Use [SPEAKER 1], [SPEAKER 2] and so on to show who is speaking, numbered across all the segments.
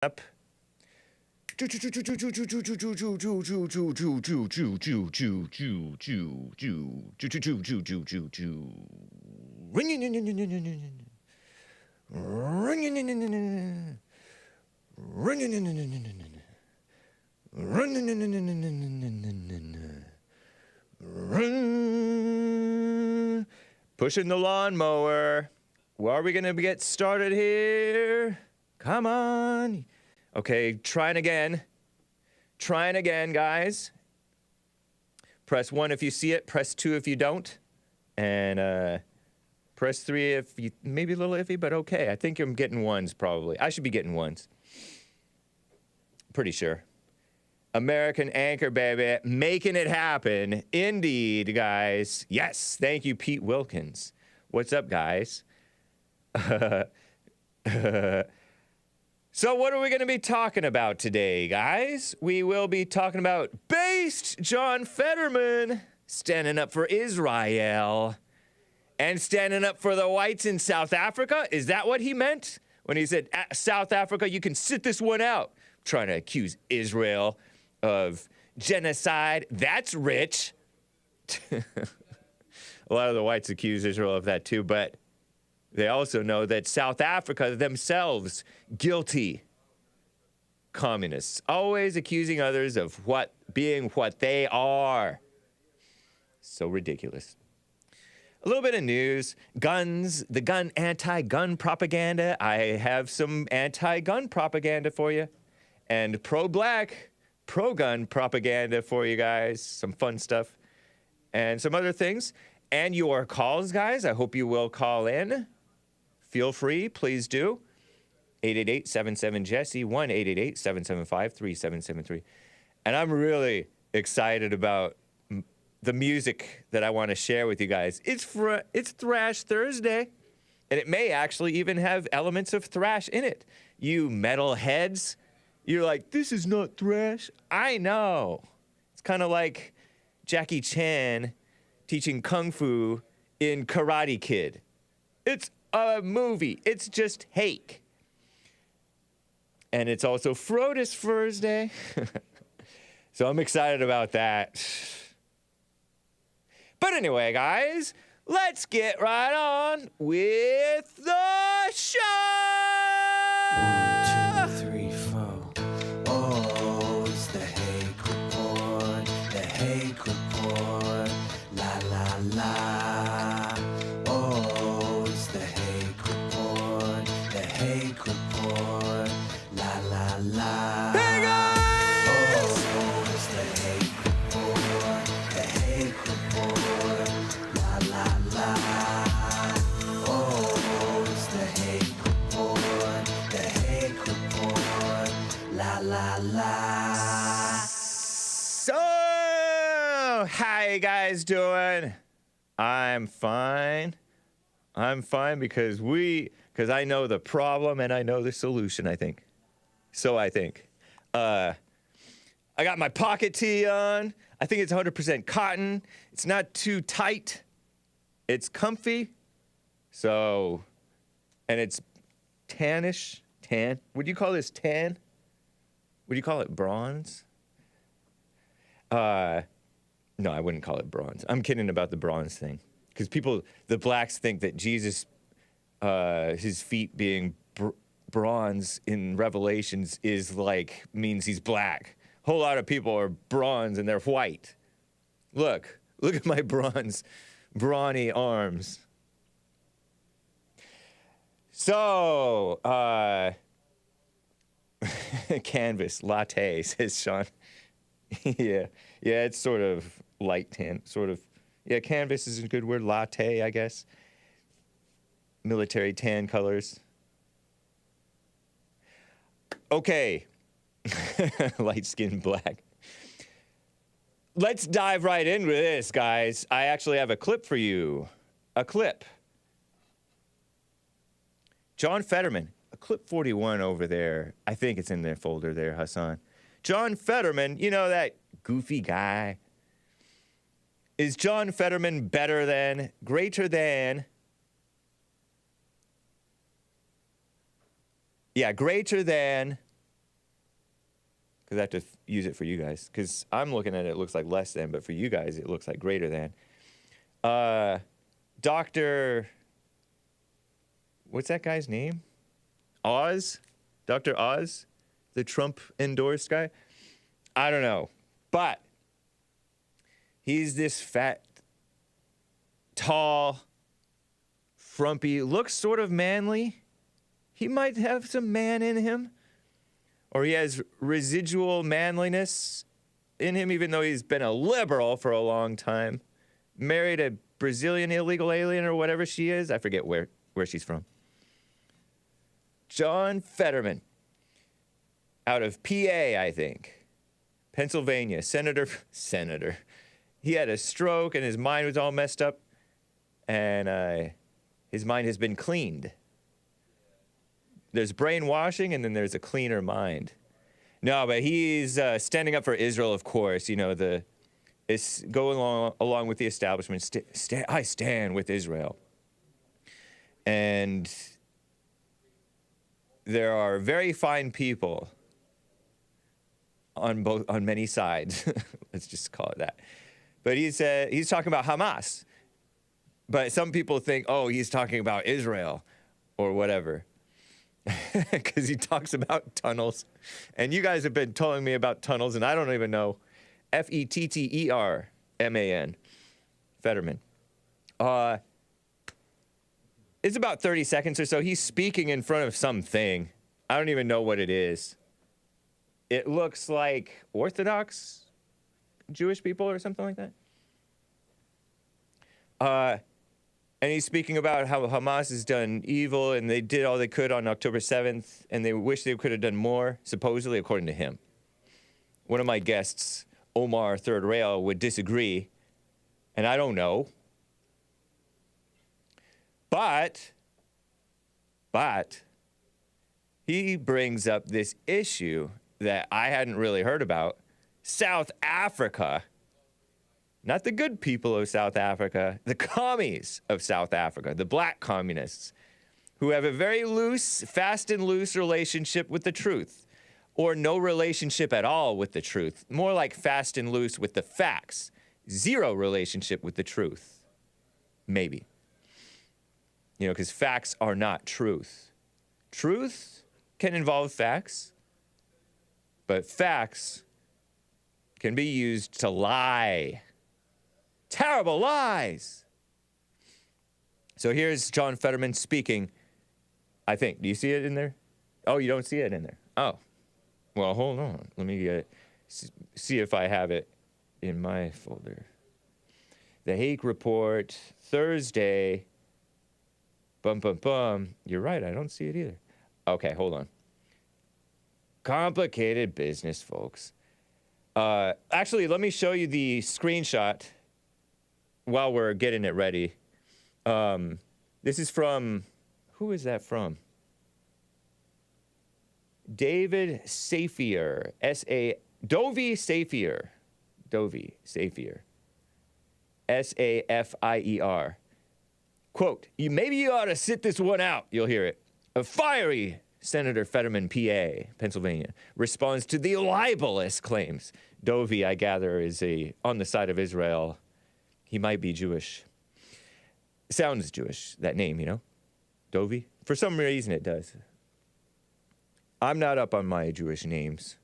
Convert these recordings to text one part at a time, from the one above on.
[SPEAKER 1] up. Pushing the lawnmower. Well, are we gonna get started here? Come on. Okay, trying again. Trying again, guys. Press 1 if you see it, press 2 if you don't. And press 3 if you, maybe a little iffy, but okay. I think I'm getting ones probably. I should be getting ones. Pretty sure. American Anchor, baby. Making it happen. Indeed, guys. Yes, thank you, Pete Wilkins. What's up, guys? So what are we going to be talking about today, guys? We will be talking about based John Fetterman standing up for Israel and standing up for the whites in South Africa. Is that what he meant when he said, South Africa, you can sit this one out? Trying to accuse Israel of genocide. That's rich. A lot of the whites accuse Israel of that too, but they also know that South Africa themselves guilty communists, always accusing others of being what they are. So ridiculous. A little bit of news. Guns, the anti-gun propaganda. I have some anti-gun propaganda for you. And pro-black, pro-gun propaganda for you guys. Some fun stuff. And some other things. And your calls, guys. I hope you will call in. Feel free, please do. 888-77-JESSE, 1-888-775-3773. And I'm really excited about the music that I want to share with you guys. It's Thrash Thursday, and it may actually even have elements of thrash in it. You metal heads, you're like, this is not thrash. I know. It's kind of like Jackie Chan teaching Kung Fu in Karate Kid. It's a movie. It's just Hake. And it's also Frodus Thursday. So I'm excited about that. But anyway, guys, let's get right on with the show!
[SPEAKER 2] 1, 2, 3, 4. Oh, it's the Hake Report. The Hake Report. La, la, la. Oh, it's the Hake Report. The Hake Report. La, la, la.
[SPEAKER 1] Hey, guys!
[SPEAKER 2] Oh, it's the Hake Report. The Hake Report. La, la, la. Oh, it's the Hake Report. The Hake Report. La, la, la.
[SPEAKER 1] So, how you guys doing? I'm fine. I'm fine because I know the problem and I know the solution, I think. So I think. I got my pocket tee on. I think it's 100% cotton. It's not too tight. It's comfy. So, and it's tannish. Tan. Would you call this tan? Would you call it bronze? No, I wouldn't call it bronze. I'm kidding about the bronze thing. Because the blacks think that Jesus, his feet being bronze in Revelations means he's black. A whole lot of people are bronze and they're white. Look at my brawny arms. So, canvas latte, says Sean. yeah, it's sort of light tan, sort of. Yeah, canvas is a good word. Latte, I guess. Military tan colors. Okay. Light skin black. Let's dive right in with this, guys. I actually have a clip for you. A clip. John Fetterman. A clip 41 over there. I think it's in their folder there, Hassan. John Fetterman, you know that goofy guy. Is John Fetterman better than, greater than? Yeah, greater than because I have to use it for you guys. Because I'm looking at it, it looks like less than, but for you guys, it looks like greater than. Dr. What's that guy's name? Oz? Dr. Oz? The Trump-endorsed guy? I don't know. But he's this fat, tall, frumpy, looks sort of manly. He might have some man in him. Or he has residual manliness in him, even though he's been a liberal for a long time. Married a Brazilian illegal alien or whatever she is. I forget where she's from. John Fetterman. Out of PA, I think. Pennsylvania. Senator. He had a stroke and his mind was all messed up. And his mind has been cleaned. There's brainwashing and then there's a cleaner mind. No, but he's standing up for Israel, of course. You know, it's going along with the establishment. I stand with Israel. And there are very fine people on many sides. Let's just call it that. But he's talking about Hamas. But some people think, oh, he's talking about Israel or whatever. Because he talks about tunnels. And you guys have been telling me about tunnels, and I don't even know. Fetterman. Fetterman. It's about 30 seconds or so. He's speaking in front of something. I don't even know what it is. It looks like Orthodox Jewish people or something like that. And he's speaking about how Hamas has done evil and they did all they could on October 7th and they wish they could have done more, supposedly, according to him. One of my guests, Omar Third Rail, would disagree, and I don't know. But he brings up this issue that I hadn't really heard about. South Africa. Not the good people of South Africa, the commies of South Africa, the black communists, who have a very loose, fast and loose relationship with the truth, or no relationship at all with the truth, more like fast and loose with the facts, zero relationship with the truth, maybe. You know, because facts are not truth. Truth can involve facts, but facts can be used to lie. Terrible lies. So here's John Fetterman speaking, I think. Do you see it in there? Oh, you don't see it in there. Oh. Well, hold on. Let me get it. See if I have it in my folder. The Hake report, Thursday. You're right, I don't see it either. Okay, hold on. Complicated business, folks. Actually, let me show you the screenshot while we're getting it ready. This is from, who is that from? David Safier, Dovey Safier, Safier. Quote, maybe you ought to sit this one out, you'll hear it. A fiery Senator Fetterman, PA, Pennsylvania, responds to the libelous claims. Dovey, I gather, is on the side of Israel. He might be Jewish. Sounds Jewish, that name, you know? Dovey. For some reason it does. I'm not up on my Jewish names.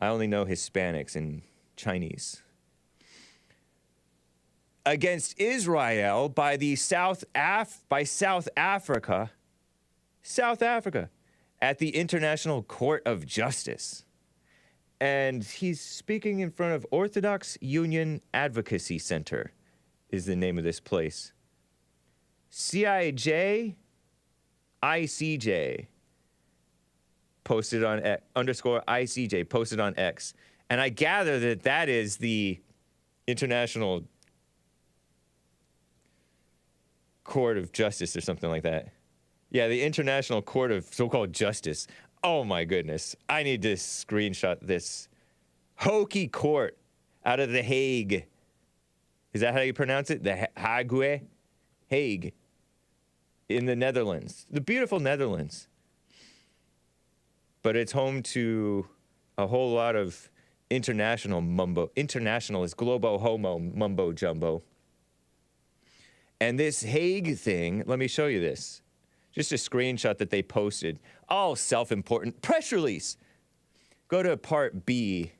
[SPEAKER 1] I only know Hispanics and Chinese. Against Israel by South Africa, at the International Court of Justice. And he's speaking in front of Orthodox Union Advocacy Center, is the name of this place. CIJ, ICJ, posted on _ICJ, posted on X. And I gather that is the International Court of Justice or something like that. Yeah, the International Court of so-called Justice. Oh my goodness. I need to screenshot this. Hokey court out of the Hague. Is that how you pronounce it? The Hague. In the Netherlands. The beautiful Netherlands. But it's home to a whole lot of internationalist globo homo mumbo jumbo. And this Hague thing, let me show you this. Just a screenshot that they posted. All self-important press release. Go to part B.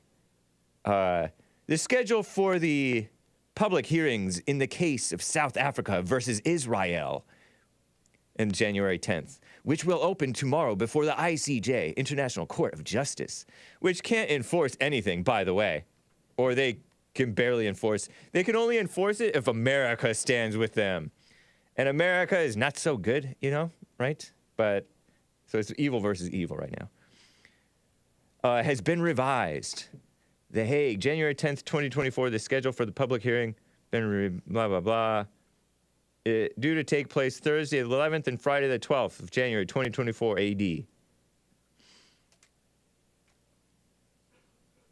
[SPEAKER 1] The schedule for the public hearings in the case of South Africa versus Israel on January 10th, which will open tomorrow before the ICJ, International Court of Justice, which can't enforce anything, by the way, or they can barely enforce. They can only enforce it if America stands with them. And America is not so good, you know, right? But, so it's evil versus evil right now. Has been revised. The Hague, January 10th, 2024, the schedule for the public hearing, blah, blah, blah. Due to take place Thursday the 11th and Friday the 12th of January 2024 AD.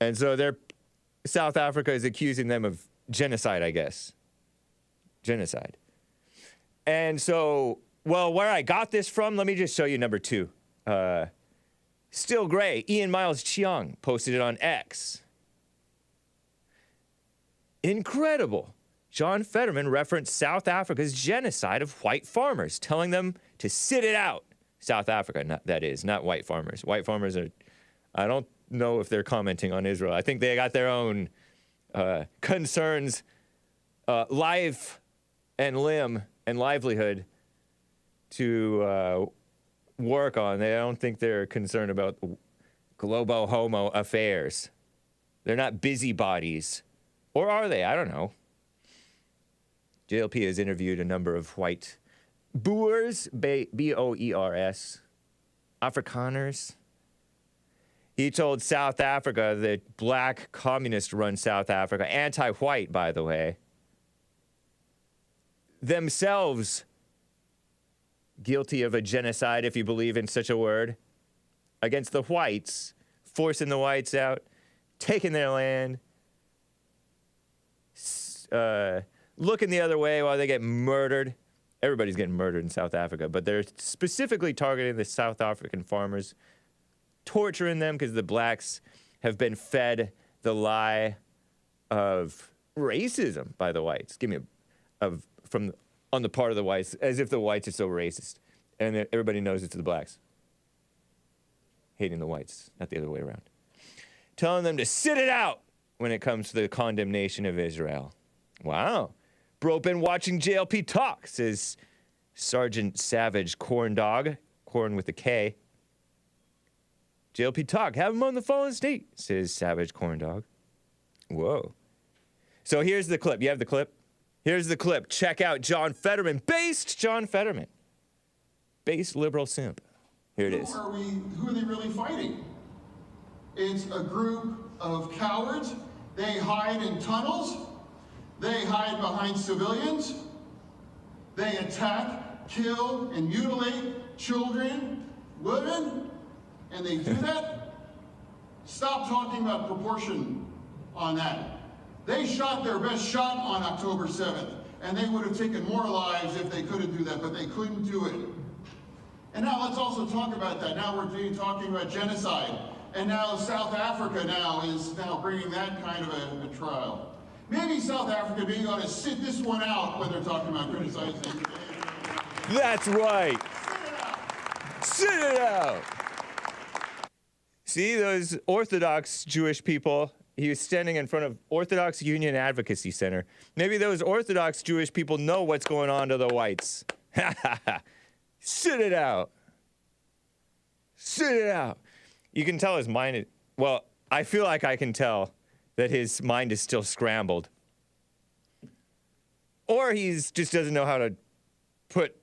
[SPEAKER 1] And so South Africa is accusing them of genocide, I guess. Genocide. And so, well, where I got this from, let me just show you number 2. Still Gray, Ian Miles Cheong posted it on X. Incredible. John Fetterman referenced South Africa's genocide of white farmers, telling them to sit it out. South Africa, that is, not white farmers. White farmers are, I don't know if they're commenting on Israel. I think they got their own concerns, life and limb and livelihood to work on. I don't think they're concerned about globo homo affairs. They're not busybodies. Or are they? I don't know. JLP has interviewed a number of white Boers, B-O-E-R-S, Afrikaners. He told South Africa that black communists run South Africa, anti-white, by the way, themselves guilty of a genocide, if you believe in such a word, against the whites, forcing the whites out, taking their land, looking the other way while they get murdered. Everybody's getting murdered in South Africa, but they're specifically targeting the South African farmers, torturing them because the blacks have been fed the lie of racism by the whites. On the part of the whites, as if the whites are so racist. And everybody knows it's the blacks hating the whites, not the other way around. Telling them to sit it out when it comes to the condemnation of Israel. Wow. Bro, been watching JLP talk, says Sergeant Savage Corn Dog, corn with a K. JLP talk, have him on the phone state, says Savage Corn Dog. Whoa. So here's the clip. You have the clip? Here's the clip. Check out John Fetterman, based John Fetterman. Based liberal simp. Here it is.
[SPEAKER 3] Who are they really fighting? It's a group of cowards. They hide in tunnels. They hide behind civilians. They attack, kill, and mutilate children, women, and they do that. Stop talking about proportion on that. They shot their best shot on October 7th, and they would have taken more lives if they couldn't do that, but they couldn't do it. And now let's also talk about that. Now we're talking about genocide, and now South Africa is bringing that kind of a trial. Maybe South Africa being ought to sit this one out when they're talking about criticizing.
[SPEAKER 1] That's right. Sit it out. See those Orthodox Jewish people? He was standing in front of Orthodox Union Advocacy Center. Maybe those Orthodox Jewish people know what's going on to the whites. Sit it out. Sit it out. You can tell his mind, well, I feel like I can tell that his mind is still scrambled. Or he just doesn't know how to put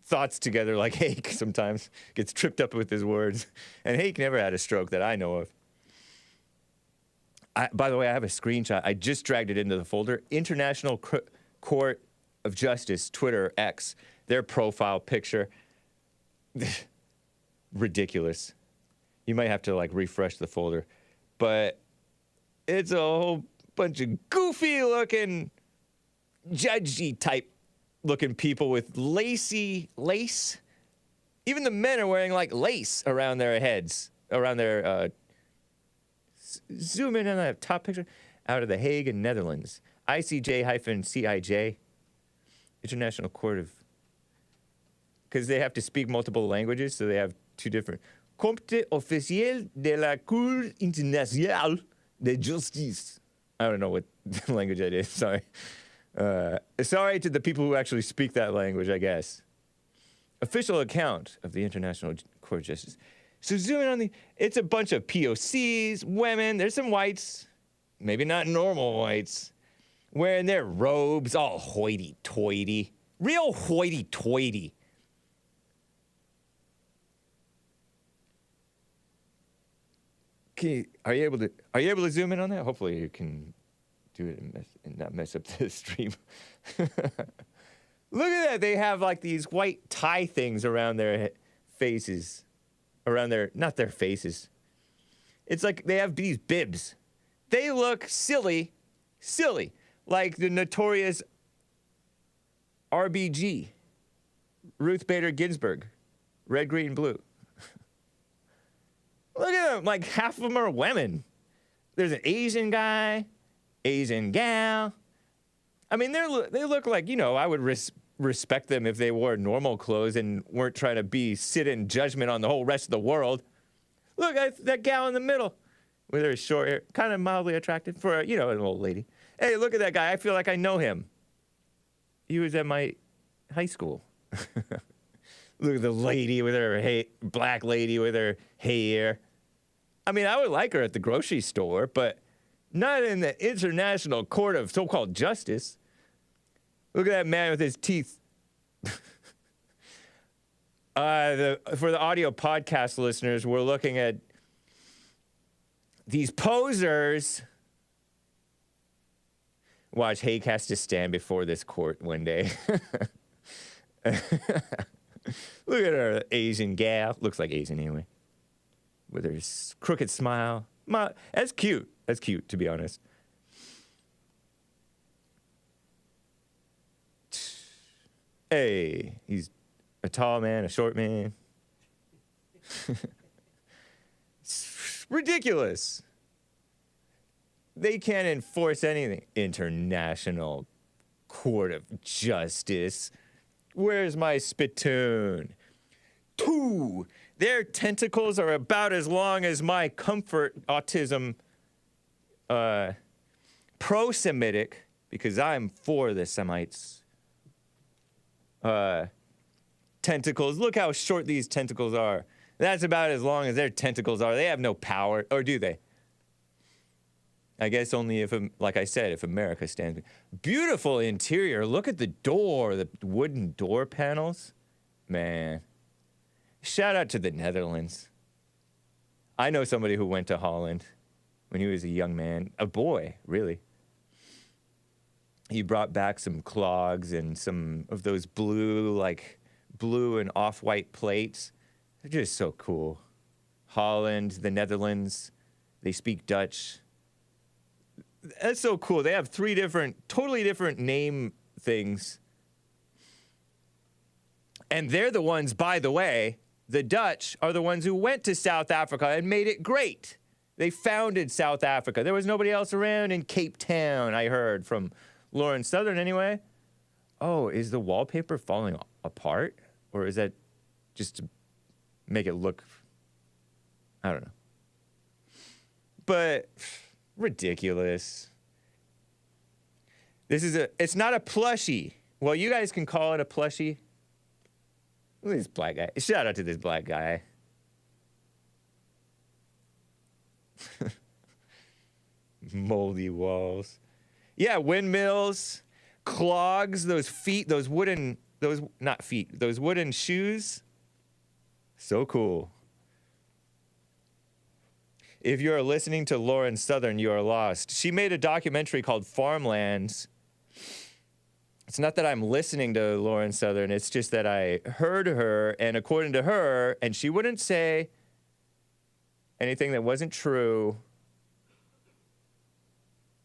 [SPEAKER 1] thoughts together like Hake sometimes. Gets tripped up with his words. And Hake never had a stroke that I know of. By the way, I have a screenshot. I just dragged it into the folder. International Court of Justice, Twitter, X. Their profile picture. Ridiculous. You might have to like refresh the folder. But it's a whole bunch of goofy looking, judgy type looking people with lace. Even the men are wearing like lace around their heads, around their Zoom in on that top picture. Out of the Hague in Netherlands. ICJ-CIJ. International Court of... Because they have to speak multiple languages, so they have two different... Comité officiel de la Cour internationale de justice. I don't know what language that is, sorry. Sorry to the people who actually speak that language, I guess. Official account of the International Court of Justice. So zooming on it's a bunch of POCs, women, there's some whites, maybe not normal whites, wearing their robes, all hoity-toity. Real hoity-toity. Are you able to zoom in on that? Hopefully you can do it and not mess up the stream. Look at that. They have like these white tie things around their faces. Not their faces. It's like they have these bibs. They look silly. Like the notorious RBG. Ruth Bader Ginsburg. Red, green, blue. Look at them. Like half of them are women. There's an Asian guy, Asian gal. I mean, they look like, I would respect them if they wore normal clothes and weren't trying to sit in judgment on the whole rest of the world. Look at that gal in the middle with her short hair, kind of mildly attractive for, an old lady. Hey, look at that guy. I feel like I know him. He was at my high school. Look at the lady with her black lady with her hair. I mean, I would like her at the grocery store, but not in the International Court of so-called Justice. Look at that man with his teeth. For the audio podcast listeners, we're looking at these posers. Watch, Hake has to stand before this court one day. Look at her, Asian gal. Looks like Asian anyway. With her crooked smile. That's cute. That's cute, to be honest. Hey, he's a tall man, a short man. It's ridiculous. They can't enforce anything. International Court of Justice. Where's my spittoon? 2. Their tentacles are about as long as my comfort autism pro-Semitic, because I'm for the Semites. Tentacles. Look how short these tentacles are. That's about as long as their tentacles are. They have no power, or do they? I guess only if, like I said, if America stands. Beautiful interior. Look at the door, the wooden door panels. Man. Shout out to the Netherlands. I know somebody who went to Holland when he was a young man. A boy, really. He brought back some clogs and some of those blue and off-white plates. They're just so cool. Holland, the Netherlands, they speak Dutch. That's so cool. They have 3 totally different name things. And they're the ones, by the way, the Dutch are the ones who went to South Africa and made it great. They founded South Africa. There was nobody else around in Cape Town, I heard from Lauren Southern anyway. Oh, is the wallpaper falling apart? Or is that just to make it look, I don't know. But ridiculous. It's not a plushie. Well, you guys can call it a plushie. Look at this black guy. Shout out to this black guy. Moldy walls. Yeah, windmills, clogs, those wooden shoes. So cool. If you're listening to Lauren Southern, you are lost. She made a documentary called Farmlands. It's not that I'm listening to Lauren Southern, it's just that I heard her, and according to her, and she wouldn't say anything that wasn't true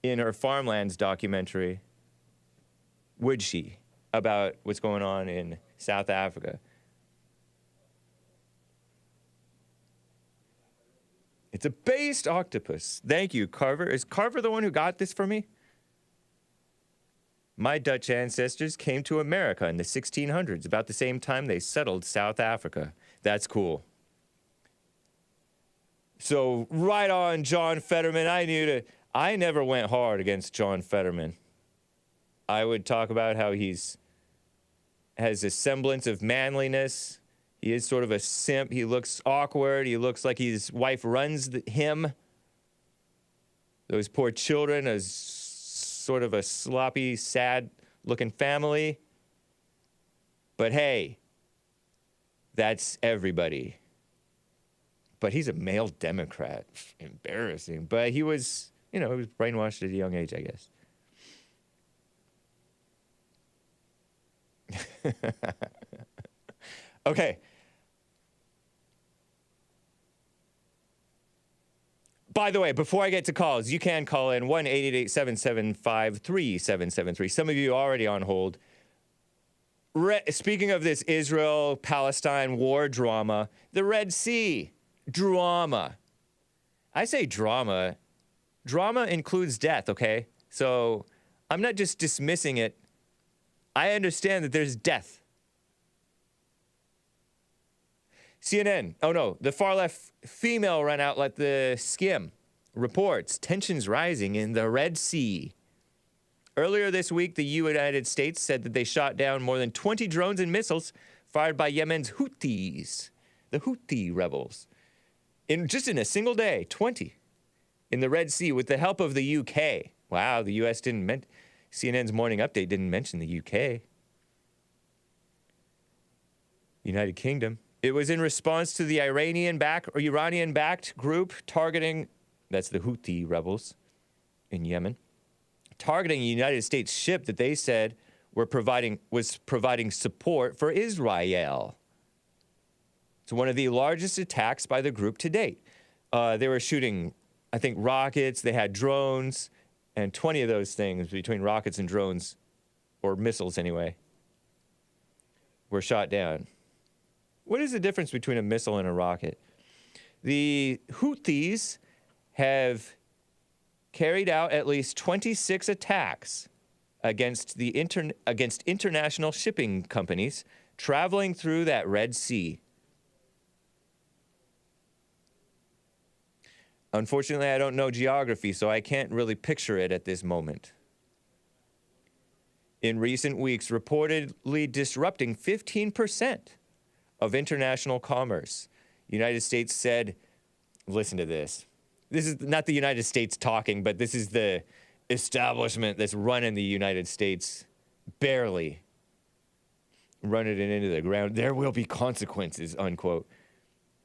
[SPEAKER 1] in her Farmlands documentary, would she, about what's going on in South Africa. It's a based octopus. Thank you, Carver. Is Carver the one who got this for me? My Dutch ancestors came to America in the 1600s, about the same time they settled South Africa. That's cool. So, right on, John Fetterman. I never went hard against John Fetterman. I would talk about how has a semblance of manliness. He is sort of a simp. He looks awkward. He looks like his wife runs him. Those poor children, as sort of a sloppy, sad-looking family. But hey, that's everybody. But he's a male Democrat. Embarrassing. But he was, he was brainwashed at a young age, I guess. Okay. By the way, before I get to calls, you can call in 1-888-775-3773. Some of you are already on hold. Speaking of this Israel-Palestine war drama, the Red Sea drama. I say drama. Drama includes death, okay? So I'm not just dismissing it. I understand that there's death. CNN, oh no, the far-left female run outlet, the Skim, reports tensions rising in the Red Sea. Earlier this week, the United States said that they shot down more than 20 drones and missiles fired by Yemen's Houthis, the Houthi rebels. Just in a single day, 20 in the Red Sea with the help of the UK. Wow, the US CNN's morning update didn't mention the UK. United Kingdom. It was in response to the Iranian-backed group targeting, that's the Houthi rebels in Yemen, targeting a United States ship that they said was providing support for Israel. It's one of the largest attacks by the group to date. They were shooting, I think, rockets. They had drones, and 20 of those things between rockets and drones, or missiles anyway, were shot down. What is the difference between a missile and a rocket? The Houthis have carried out at least 26 attacks against international shipping companies traveling through that Red Sea. Unfortunately, I don't know geography, so I can't really picture it at this moment. In recent weeks, reportedly disrupting 15% of international commerce. United States said, listen to this. This is not the United States talking, but this is the establishment that's running the United States, barely running it into the ground. There will be consequences, unquote,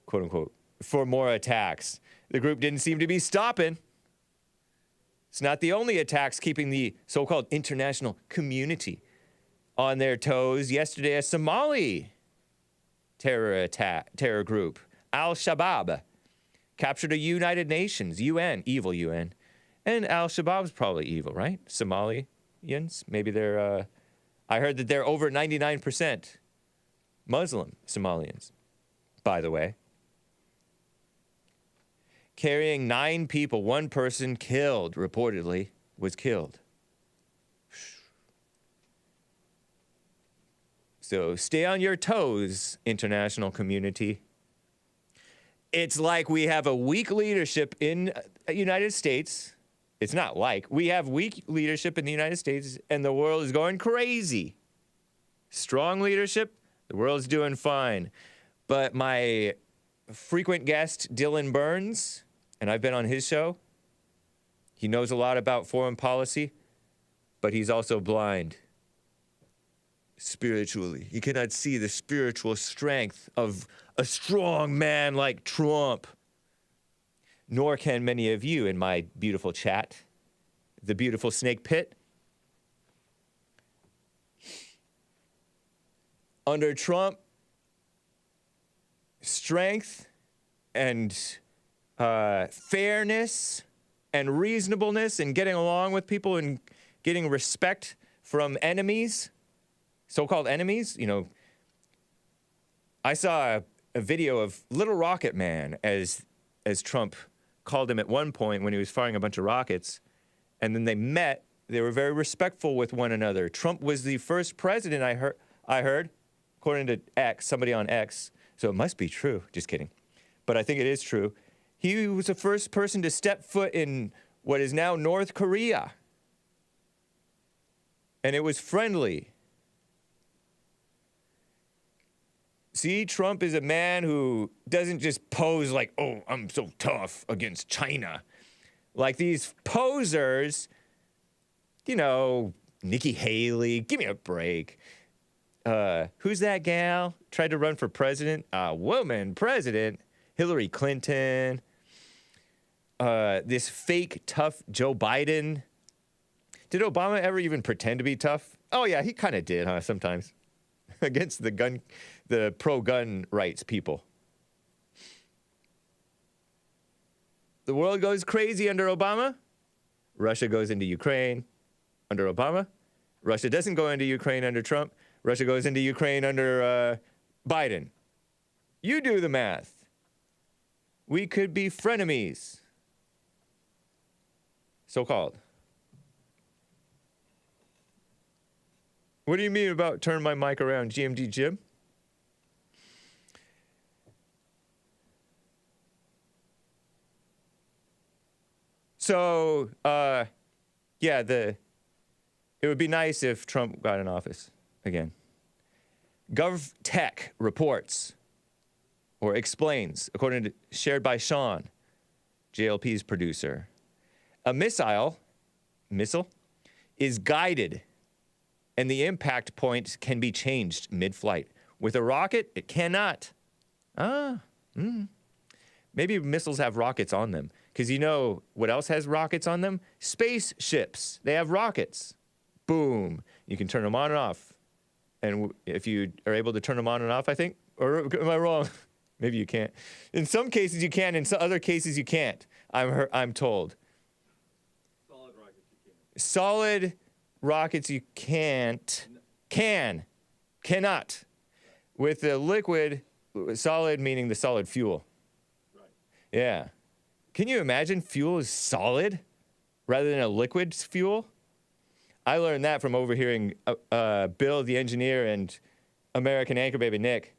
[SPEAKER 1] quote unquote, for more attacks. The group didn't seem to be stopping. It's not the only attacks keeping the so-called international community on their toes. Yesterday, a Somali terror group, Al-Shabaab, captured a United Nations, UN, evil UN. And Al-Shabaab's probably evil, right? Somalians, maybe they're, I heard that they're over 99% Muslim Somalians, by the way. Carrying 9 people, one person killed, reportedly, was killed. So stay on your toes, international community. It's like we have a weak leadership in the United States. It's not like. We have weak leadership in the United States, and the world is going crazy. Strong leadership, the world's doing fine. But my frequent guest, Dylan Burns, and I've been on his show, he knows a lot about foreign policy, but he's also blind. Spiritually. He cannot see the spiritual strength of a strong man like Trump. Nor can many of you in my beautiful chat, the beautiful snake pit. Under Trump, strength and fairness and reasonableness and getting along with people and getting respect from enemies, so-called enemies, I saw a video of Little Rocket Man as Trump called him at one point when he was firing a bunch of rockets, and then they met. They were very respectful with one another. Trump was the first president I heard, according to X, somebody on X, so it must be true. Just kidding. But I think it is true. He was the first person to step foot in what is now North Korea. And it was friendly. See, Trump is a man who doesn't just pose like, oh, I'm so tough against China. Like these posers, you know, Nikki Haley, give me a break. Who's that gal? Tried to run for president? A woman president. Hillary Clinton. This fake tough Joe Biden. Did Obama ever even pretend to be tough? Oh yeah, he kind of did, huh? Sometimes. Against the pro-gun rights people. The world goes crazy under Obama. Russia goes into Ukraine under Obama. Russia doesn't go into Ukraine under Trump. Russia goes into Ukraine under Biden. You do the math. We could be frenemies. So-called. What do you mean about turn my mic around, GMD Jim? So, yeah, it would be nice if Trump got in office again. GovTech reports or explains, according to shared by Sean, JLP's producer, a missile is guided and the impact point can be changed mid-flight. With a rocket, it cannot. Maybe missiles have rockets on them. Because you know what else has rockets on them? Spaceships. They have rockets. Boom. You can turn them on and off. And if you are able to turn them on and off, I think, or am I wrong? Maybe you can't. In some cases you can, in some other cases you can't. I'm told.
[SPEAKER 4] Solid rockets you can.
[SPEAKER 1] Solid rockets you can't. Cannot. With the liquid, solid meaning the solid fuel.
[SPEAKER 4] Right.
[SPEAKER 1] Yeah. Can you imagine fuel is solid rather than a liquid fuel? I learned that from overhearing Bill, the engineer, and American anchor baby Nick.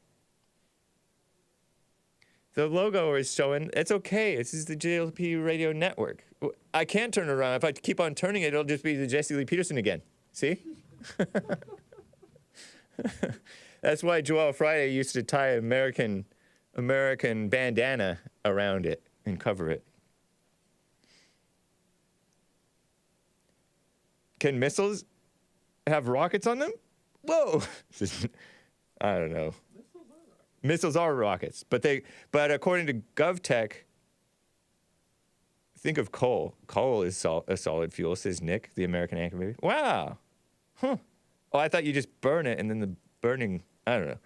[SPEAKER 1] The logo is showing, it's okay. This is the JLP radio network. I can't turn it around. If I keep on turning it, it'll just be the Jesse Lee Peterson again. See? That's why Joel Friday used to tie an American bandana around it and cover it. Can missiles have rockets on them? Whoa! I don't know. Missiles are rockets, but according to GovTech, think of coal. Coal is a solid fuel, says Nick, the American anchor baby. Wow. Huh. Oh, I thought you just burn it and then the burning, I don't know.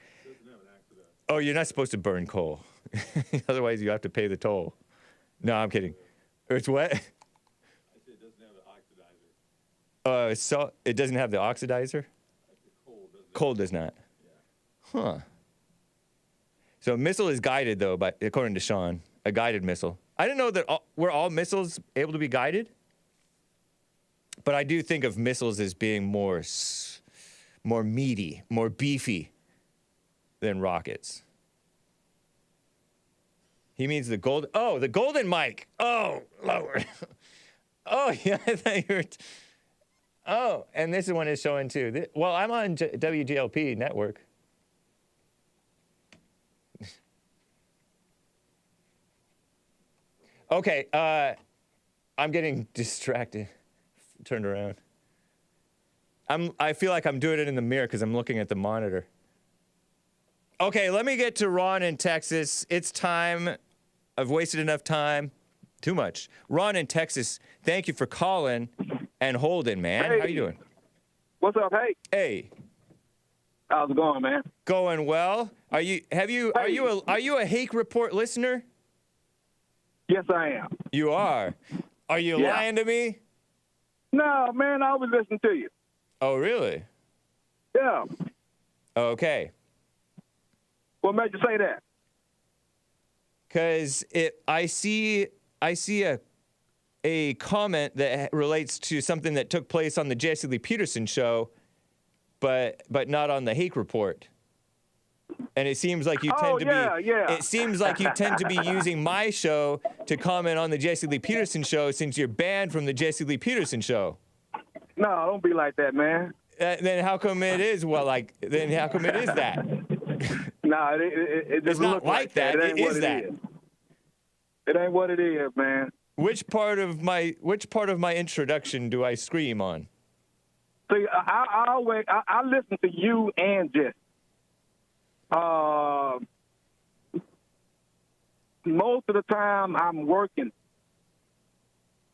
[SPEAKER 1] Oh, you're not supposed to burn coal. Otherwise, you have to pay the toll. No, I'm kidding. It's what?
[SPEAKER 4] I said it doesn't have the oxidizer.
[SPEAKER 1] So it doesn't have the oxidizer? Coal does not.
[SPEAKER 4] Yeah.
[SPEAKER 1] Huh. So a missile is guided, though, according to Sean, a guided missile. I didn't know that were all missiles able to be guided? But I do think of missiles as being more meaty, more beefy than rockets. He means the golden mic. Oh, Lord. Oh, yeah, I thought you were... Oh, and this one is showing too. Well, I'm on WGLP network. Okay, I'm getting distracted. Turned around. I feel like I'm doing it in the mirror because I'm looking at the monitor. Okay, let me get to Ron in Texas. It's time. I've wasted enough time. Too much. Ron in Texas, thank you for calling and holding, man.
[SPEAKER 5] Hey.
[SPEAKER 1] How you doing?
[SPEAKER 5] What's up, Hake?
[SPEAKER 1] Hey.
[SPEAKER 5] How's it going, man?
[SPEAKER 1] Going well. Are you a Hake Report listener?
[SPEAKER 5] Yes, I am.
[SPEAKER 1] You are. Are you
[SPEAKER 5] Yeah.
[SPEAKER 1] lying to me?
[SPEAKER 5] No, man, I was listening to you.
[SPEAKER 1] Oh, really?
[SPEAKER 5] Yeah.
[SPEAKER 1] Okay.
[SPEAKER 5] What made you say that?
[SPEAKER 1] Because I see I see a comment that relates to something that took place on the Jesse Lee Peterson show, but not on the Hake Report. And it seems like you tend to be. It seems like you tend to be using my show to comment on the Jesse Lee Peterson show, since you're banned from the Jesse Lee Peterson show.
[SPEAKER 5] No, don't be like that, man.
[SPEAKER 1] Then how come it is? Well, like, then how come it is that?
[SPEAKER 5] No, it
[SPEAKER 1] It's
[SPEAKER 5] doesn't
[SPEAKER 1] not
[SPEAKER 5] look
[SPEAKER 1] like that.
[SPEAKER 5] It ain't
[SPEAKER 1] It
[SPEAKER 5] what
[SPEAKER 1] is
[SPEAKER 5] it
[SPEAKER 1] that.
[SPEAKER 5] is. It ain't what it is, man.
[SPEAKER 1] Which part of my introduction do I scream on?
[SPEAKER 5] See, I listen to you and Jess. Most of the time I'm working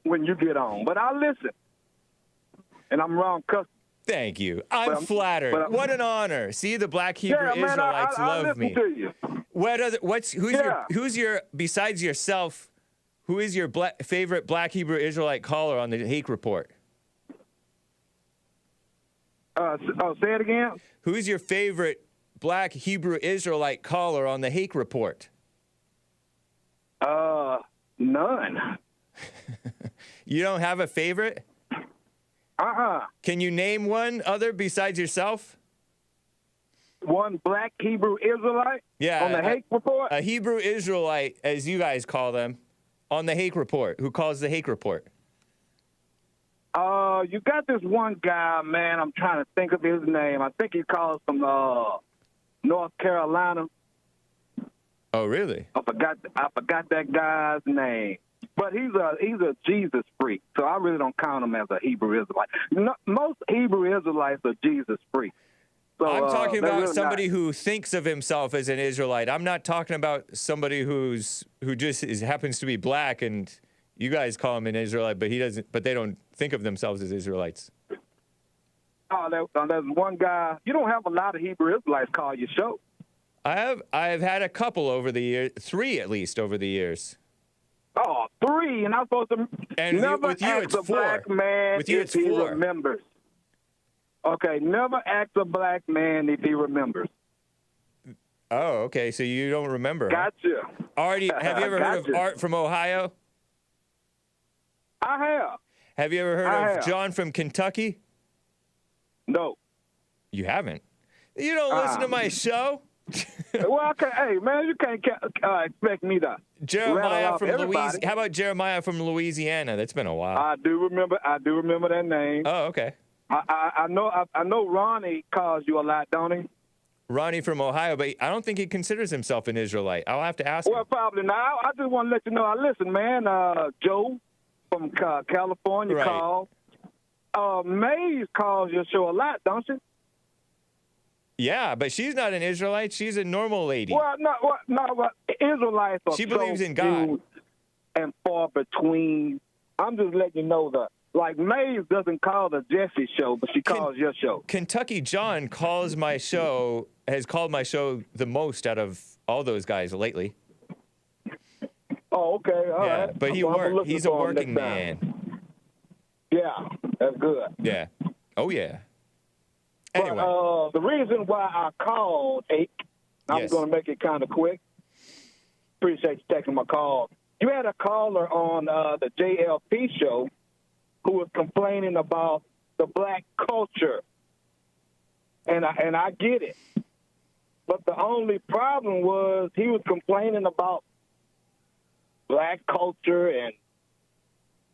[SPEAKER 5] when you get on, but I listen, and I'm wrong customer.
[SPEAKER 1] Thank you. I'm flattered. What an honor. See, the Black Hebrew Israelites
[SPEAKER 5] I
[SPEAKER 1] love
[SPEAKER 5] listen
[SPEAKER 1] me.
[SPEAKER 5] to you.
[SPEAKER 1] Who's your besides yourself? Who is your favorite Black Hebrew Israelite caller on the Hake Report?
[SPEAKER 5] Say it again.
[SPEAKER 1] Who's your favorite Black Hebrew Israelite caller on the Hake Report?
[SPEAKER 5] None.
[SPEAKER 1] You don't have a favorite? Can you name one other besides yourself?
[SPEAKER 5] One Black Hebrew Israelite?
[SPEAKER 1] Yeah.
[SPEAKER 5] On the Hake Report?
[SPEAKER 1] A Hebrew Israelite, as you guys call them, on the Hake Report. Who calls the Hake Report?
[SPEAKER 5] You got this one guy, man. I'm trying to think of his name. I think he calls from North Carolina.
[SPEAKER 1] Oh, really?
[SPEAKER 5] I forgot that guy's name. But he's a Jesus freak, so I really don't count him as a Hebrew Israelite. No, most Hebrew Israelites are Jesus freaks. So,
[SPEAKER 1] I'm talking about
[SPEAKER 5] really
[SPEAKER 1] somebody who thinks of himself as an Israelite. I'm not talking about somebody who happens to be black, and you guys call him an Israelite, but he doesn't. But they don't think of themselves as Israelites.
[SPEAKER 5] Oh, there's one guy. You don't have a lot of Hebrew Israelites call your show.
[SPEAKER 1] I have had a couple over the years, 3 at least over the years.
[SPEAKER 5] Oh, 3, and I'm supposed to
[SPEAKER 1] And
[SPEAKER 5] never
[SPEAKER 1] with you,
[SPEAKER 5] ask
[SPEAKER 1] it's
[SPEAKER 5] a
[SPEAKER 1] 4.
[SPEAKER 5] black man
[SPEAKER 1] With you,
[SPEAKER 5] if
[SPEAKER 1] it's
[SPEAKER 5] he
[SPEAKER 1] 4.
[SPEAKER 5] remembers. Okay, never ask a black man if he remembers.
[SPEAKER 1] Oh, okay. So you don't remember? Huh?
[SPEAKER 5] Gotcha.
[SPEAKER 1] Artie, have you ever heard of Art from Ohio?
[SPEAKER 5] I have.
[SPEAKER 1] Have you ever heard of John from Kentucky?
[SPEAKER 5] No.
[SPEAKER 1] You haven't? You don't listen to my show?
[SPEAKER 5] Well, okay, hey, man, you can't expect me to
[SPEAKER 1] Jeremiah from
[SPEAKER 5] everybody.
[SPEAKER 1] Louisiana. How about Jeremiah from Louisiana? That's been a while.
[SPEAKER 5] I do remember that name.
[SPEAKER 1] Oh, okay.
[SPEAKER 5] I know Ronnie calls you a lot, don't he?
[SPEAKER 1] Ronnie from Ohio, but I don't think he considers himself an Israelite. I'll have to ask
[SPEAKER 5] Well,
[SPEAKER 1] him.
[SPEAKER 5] probably not. I just want to let you know. Listen, man, Joe from California
[SPEAKER 1] Right.
[SPEAKER 5] called. Maze calls your show a lot, don't she?
[SPEAKER 1] Yeah, but she's not an Israelite. She's a normal lady.
[SPEAKER 5] Well, no. Israelites are
[SPEAKER 1] She believes in God.
[SPEAKER 5] few and far between. I'm just letting you know that. Like, Maze doesn't call the Jesse show, but she calls your show.
[SPEAKER 1] Kentucky John has called my show the most out of all those guys lately.
[SPEAKER 5] Oh, okay. All
[SPEAKER 1] Yeah,
[SPEAKER 5] right.
[SPEAKER 1] but he's a working
[SPEAKER 5] man.
[SPEAKER 1] man.
[SPEAKER 5] Yeah, that's good.
[SPEAKER 1] Yeah. Oh, yeah. Anyway.
[SPEAKER 5] But the reason why I called, Hake, I'm
[SPEAKER 1] Yes.
[SPEAKER 5] going to make it kind of quick. Appreciate you taking my call. You had a caller on the JLP show who was complaining about the black culture, and I get it. But the only problem was he was complaining about black culture and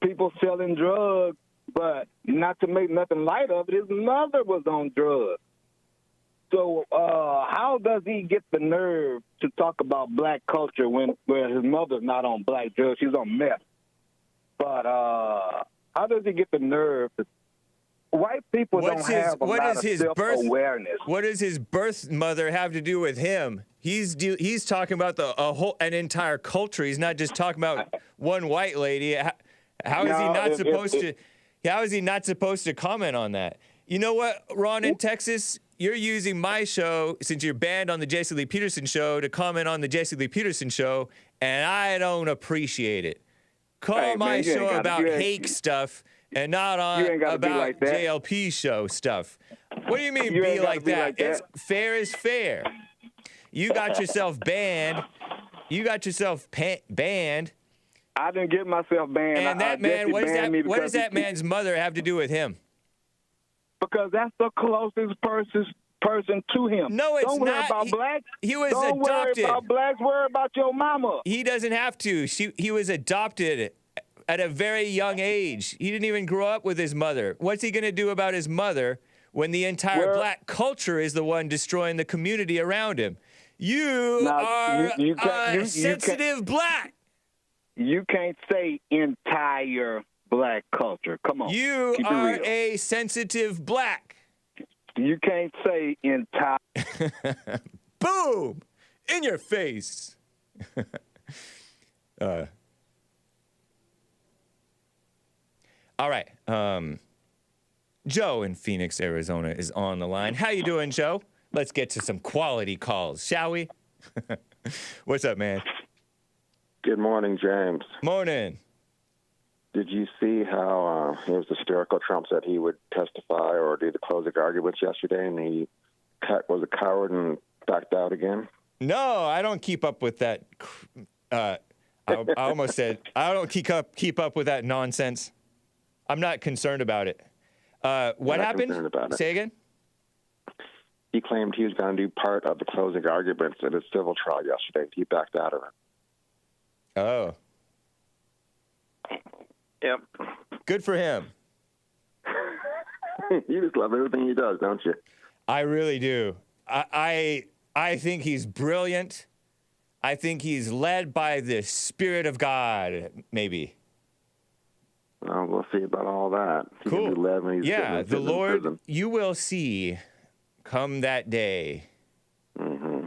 [SPEAKER 5] people selling drugs, but not to make nothing light of it, his mother was on drugs. So how does he get the nerve to talk about black culture when his mother's not on black drugs? She's on meth. But how does he get the nerve to... White people don't have a lot of self-awareness.
[SPEAKER 1] What does his birth mother have to do with him? He's talking about an entire culture. He's not just talking about one white lady. How is he not supposed to comment on that? You know what, Ron in Texas? You're using my show, since you're banned on the Jesse Lee Peterson show, to comment on the Jesse Lee Peterson show, and I don't appreciate it. Call my show about Hake stuff and not about
[SPEAKER 5] like that.
[SPEAKER 1] JLP show stuff. What do you mean
[SPEAKER 5] You
[SPEAKER 1] be
[SPEAKER 5] ain't gotta
[SPEAKER 1] like
[SPEAKER 5] be
[SPEAKER 1] that?
[SPEAKER 5] like that.
[SPEAKER 1] It's fair is fair. You got yourself banned. You got yourself banned.
[SPEAKER 5] I didn't get myself banned.
[SPEAKER 1] And that man, what does that man's mother have to do with him?
[SPEAKER 5] Because that's the closest person to him.
[SPEAKER 1] No, it's
[SPEAKER 5] Don't worry
[SPEAKER 1] not.
[SPEAKER 5] about blacks.
[SPEAKER 1] He was
[SPEAKER 5] Don't
[SPEAKER 1] adopted.
[SPEAKER 5] worry about blacks. Worry about your mama.
[SPEAKER 1] He doesn't have to. He was adopted at a very young age. He didn't even grow up with his mother. What's he going to do about his mother when the entire black culture is the one destroying the community around him? You are sensitive black.
[SPEAKER 5] You can't say entire black culture. Come on.
[SPEAKER 1] You are a sensitive black.
[SPEAKER 5] You can't say entire.
[SPEAKER 1] Boom! In your face. All right. Joe in Phoenix, Arizona is on the line. How you doing, Joe? Let's get to some quality calls, shall we? What's up, man?
[SPEAKER 6] Good morning, James.
[SPEAKER 1] Morning.
[SPEAKER 6] Did you see how it was hysterical? Trump said he would testify or do the closing arguments yesterday, and he was a coward and backed out again?
[SPEAKER 1] No, I don't keep up with that. I almost said I don't keep up with that nonsense. I'm not concerned about it. What happened? Say again.
[SPEAKER 6] He claimed he was going to do part of the closing arguments in his civil trial yesterday. He backed out of it.
[SPEAKER 1] Oh.
[SPEAKER 6] Yep.
[SPEAKER 1] Good for him.
[SPEAKER 6] You just love everything he does, don't you?
[SPEAKER 1] I really do. I think he's brilliant. I think he's led by the Spirit of God, maybe.
[SPEAKER 6] Well, we'll see about all that. He
[SPEAKER 1] cool.
[SPEAKER 6] Can be led when he's
[SPEAKER 1] the Lord,
[SPEAKER 6] prison.
[SPEAKER 1] you will see come that day.
[SPEAKER 6] Mm-hmm.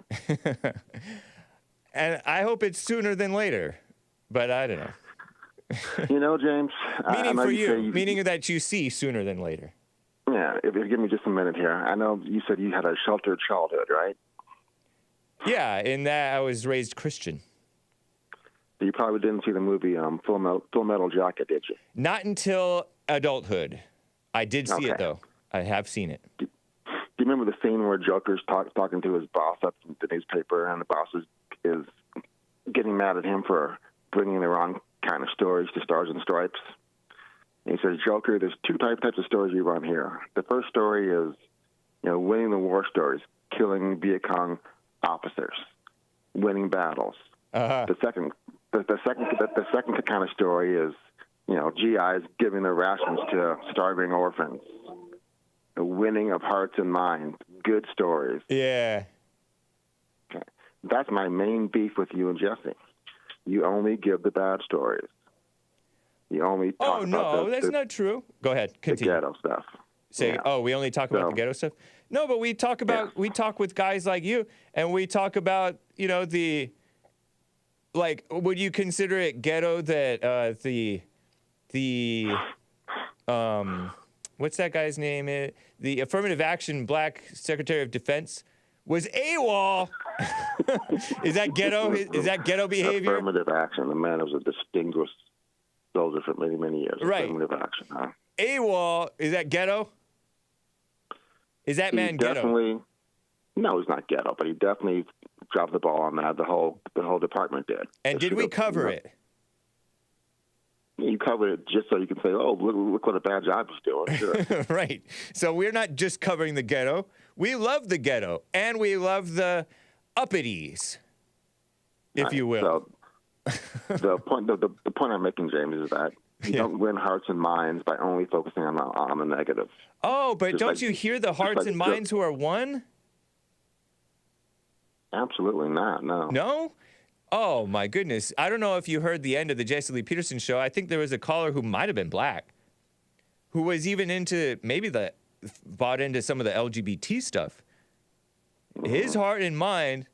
[SPEAKER 1] And I hope it's sooner than later, but I don't know.
[SPEAKER 6] You know, James.
[SPEAKER 1] Meaning for you, meaning that you see sooner than later.
[SPEAKER 6] Yeah, if you give me just a minute here. I know you said you had a sheltered childhood, right?
[SPEAKER 1] Yeah, in that I was raised Christian.
[SPEAKER 6] You probably didn't see the movie Full Metal Jacket, did you?
[SPEAKER 1] Not until adulthood. I did see it, though. I have seen it.
[SPEAKER 6] Do you remember the scene where Joker's talking to his boss up in the newspaper, and the boss is getting mad at him for bringing the wrong kind of stories to Stars and Stripes? And he says, Joker, there's two types of stories you run here. The first story is, winning the war stories, killing Viet Cong officers, winning battles.
[SPEAKER 1] Uh-huh.
[SPEAKER 6] The second kind of story is, GIs giving their rations to starving orphans. The winning of hearts and minds, good stories.
[SPEAKER 1] Yeah.
[SPEAKER 6] Okay. That's my main beef with you and Jesse. You only give the bad stories. You only talk about
[SPEAKER 1] that's not true. Go ahead, continue.
[SPEAKER 6] The ghetto stuff.
[SPEAKER 1] We only talk about the ghetto stuff? No, but we talk with guys like you, and we talk about, would you consider it ghetto that what's that guy's name? The affirmative action black Secretary of Defense was AWOL. Is that ghetto? Is that ghetto behavior?
[SPEAKER 6] Affirmative action. The man was a distinguished soldier for many, many years.
[SPEAKER 1] Right.
[SPEAKER 6] Affirmative action, huh?
[SPEAKER 1] AWOL, is that ghetto? Is that man ghetto?
[SPEAKER 6] No, he's not ghetto, but he definitely dropped the ball on that. The whole department did.
[SPEAKER 1] And did we cover it?
[SPEAKER 6] You covered it just so you can say, oh, look what a bad job he's doing. Sure.
[SPEAKER 1] Right. So we're not just covering the ghetto. We love the ghetto, and we love the uppities, if you will.
[SPEAKER 6] So the point I'm making, James, is that you don't win hearts and minds by only focusing on the negative.
[SPEAKER 1] Oh, but don't you hear the hearts and minds who are won?
[SPEAKER 6] Absolutely not, no.
[SPEAKER 1] No? Oh, my goodness. I don't know if you heard the end of the Jesse Lee Peterson show. I think there was a caller who might have been black, who was even bought into some of the LGBT stuff. His heart and mind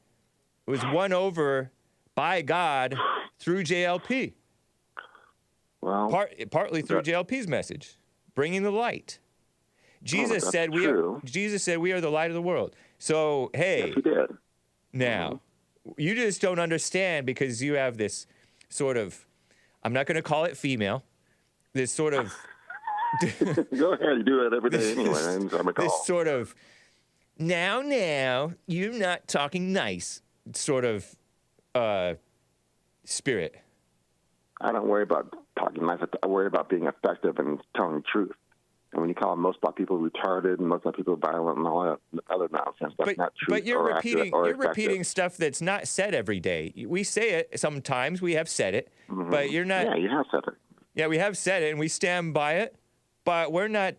[SPEAKER 1] was won over by God through JLP.
[SPEAKER 6] Well,
[SPEAKER 1] partly through JLP's message, bringing the light. Jesus said we are the light of the world. So, hey.
[SPEAKER 6] Yes, he did.
[SPEAKER 1] Now, you just don't understand because you have this sort of, I'm not going to call it female, this sort of.
[SPEAKER 6] Go ahead, you do it every day anyway.
[SPEAKER 1] This sort of, now, you're not talking nice sort of spirit.
[SPEAKER 6] I don't worry about talking nice. I worry about being effective and telling the truth. And when you call most black people retarded and most black people violent and all that other nonsense, that's not true.
[SPEAKER 1] But you're repeating stuff that's not said every day. We say it sometimes. We have said it, but you're not.
[SPEAKER 6] Yeah, you have said it.
[SPEAKER 1] Yeah, we have said it, and we stand by it. But we're not.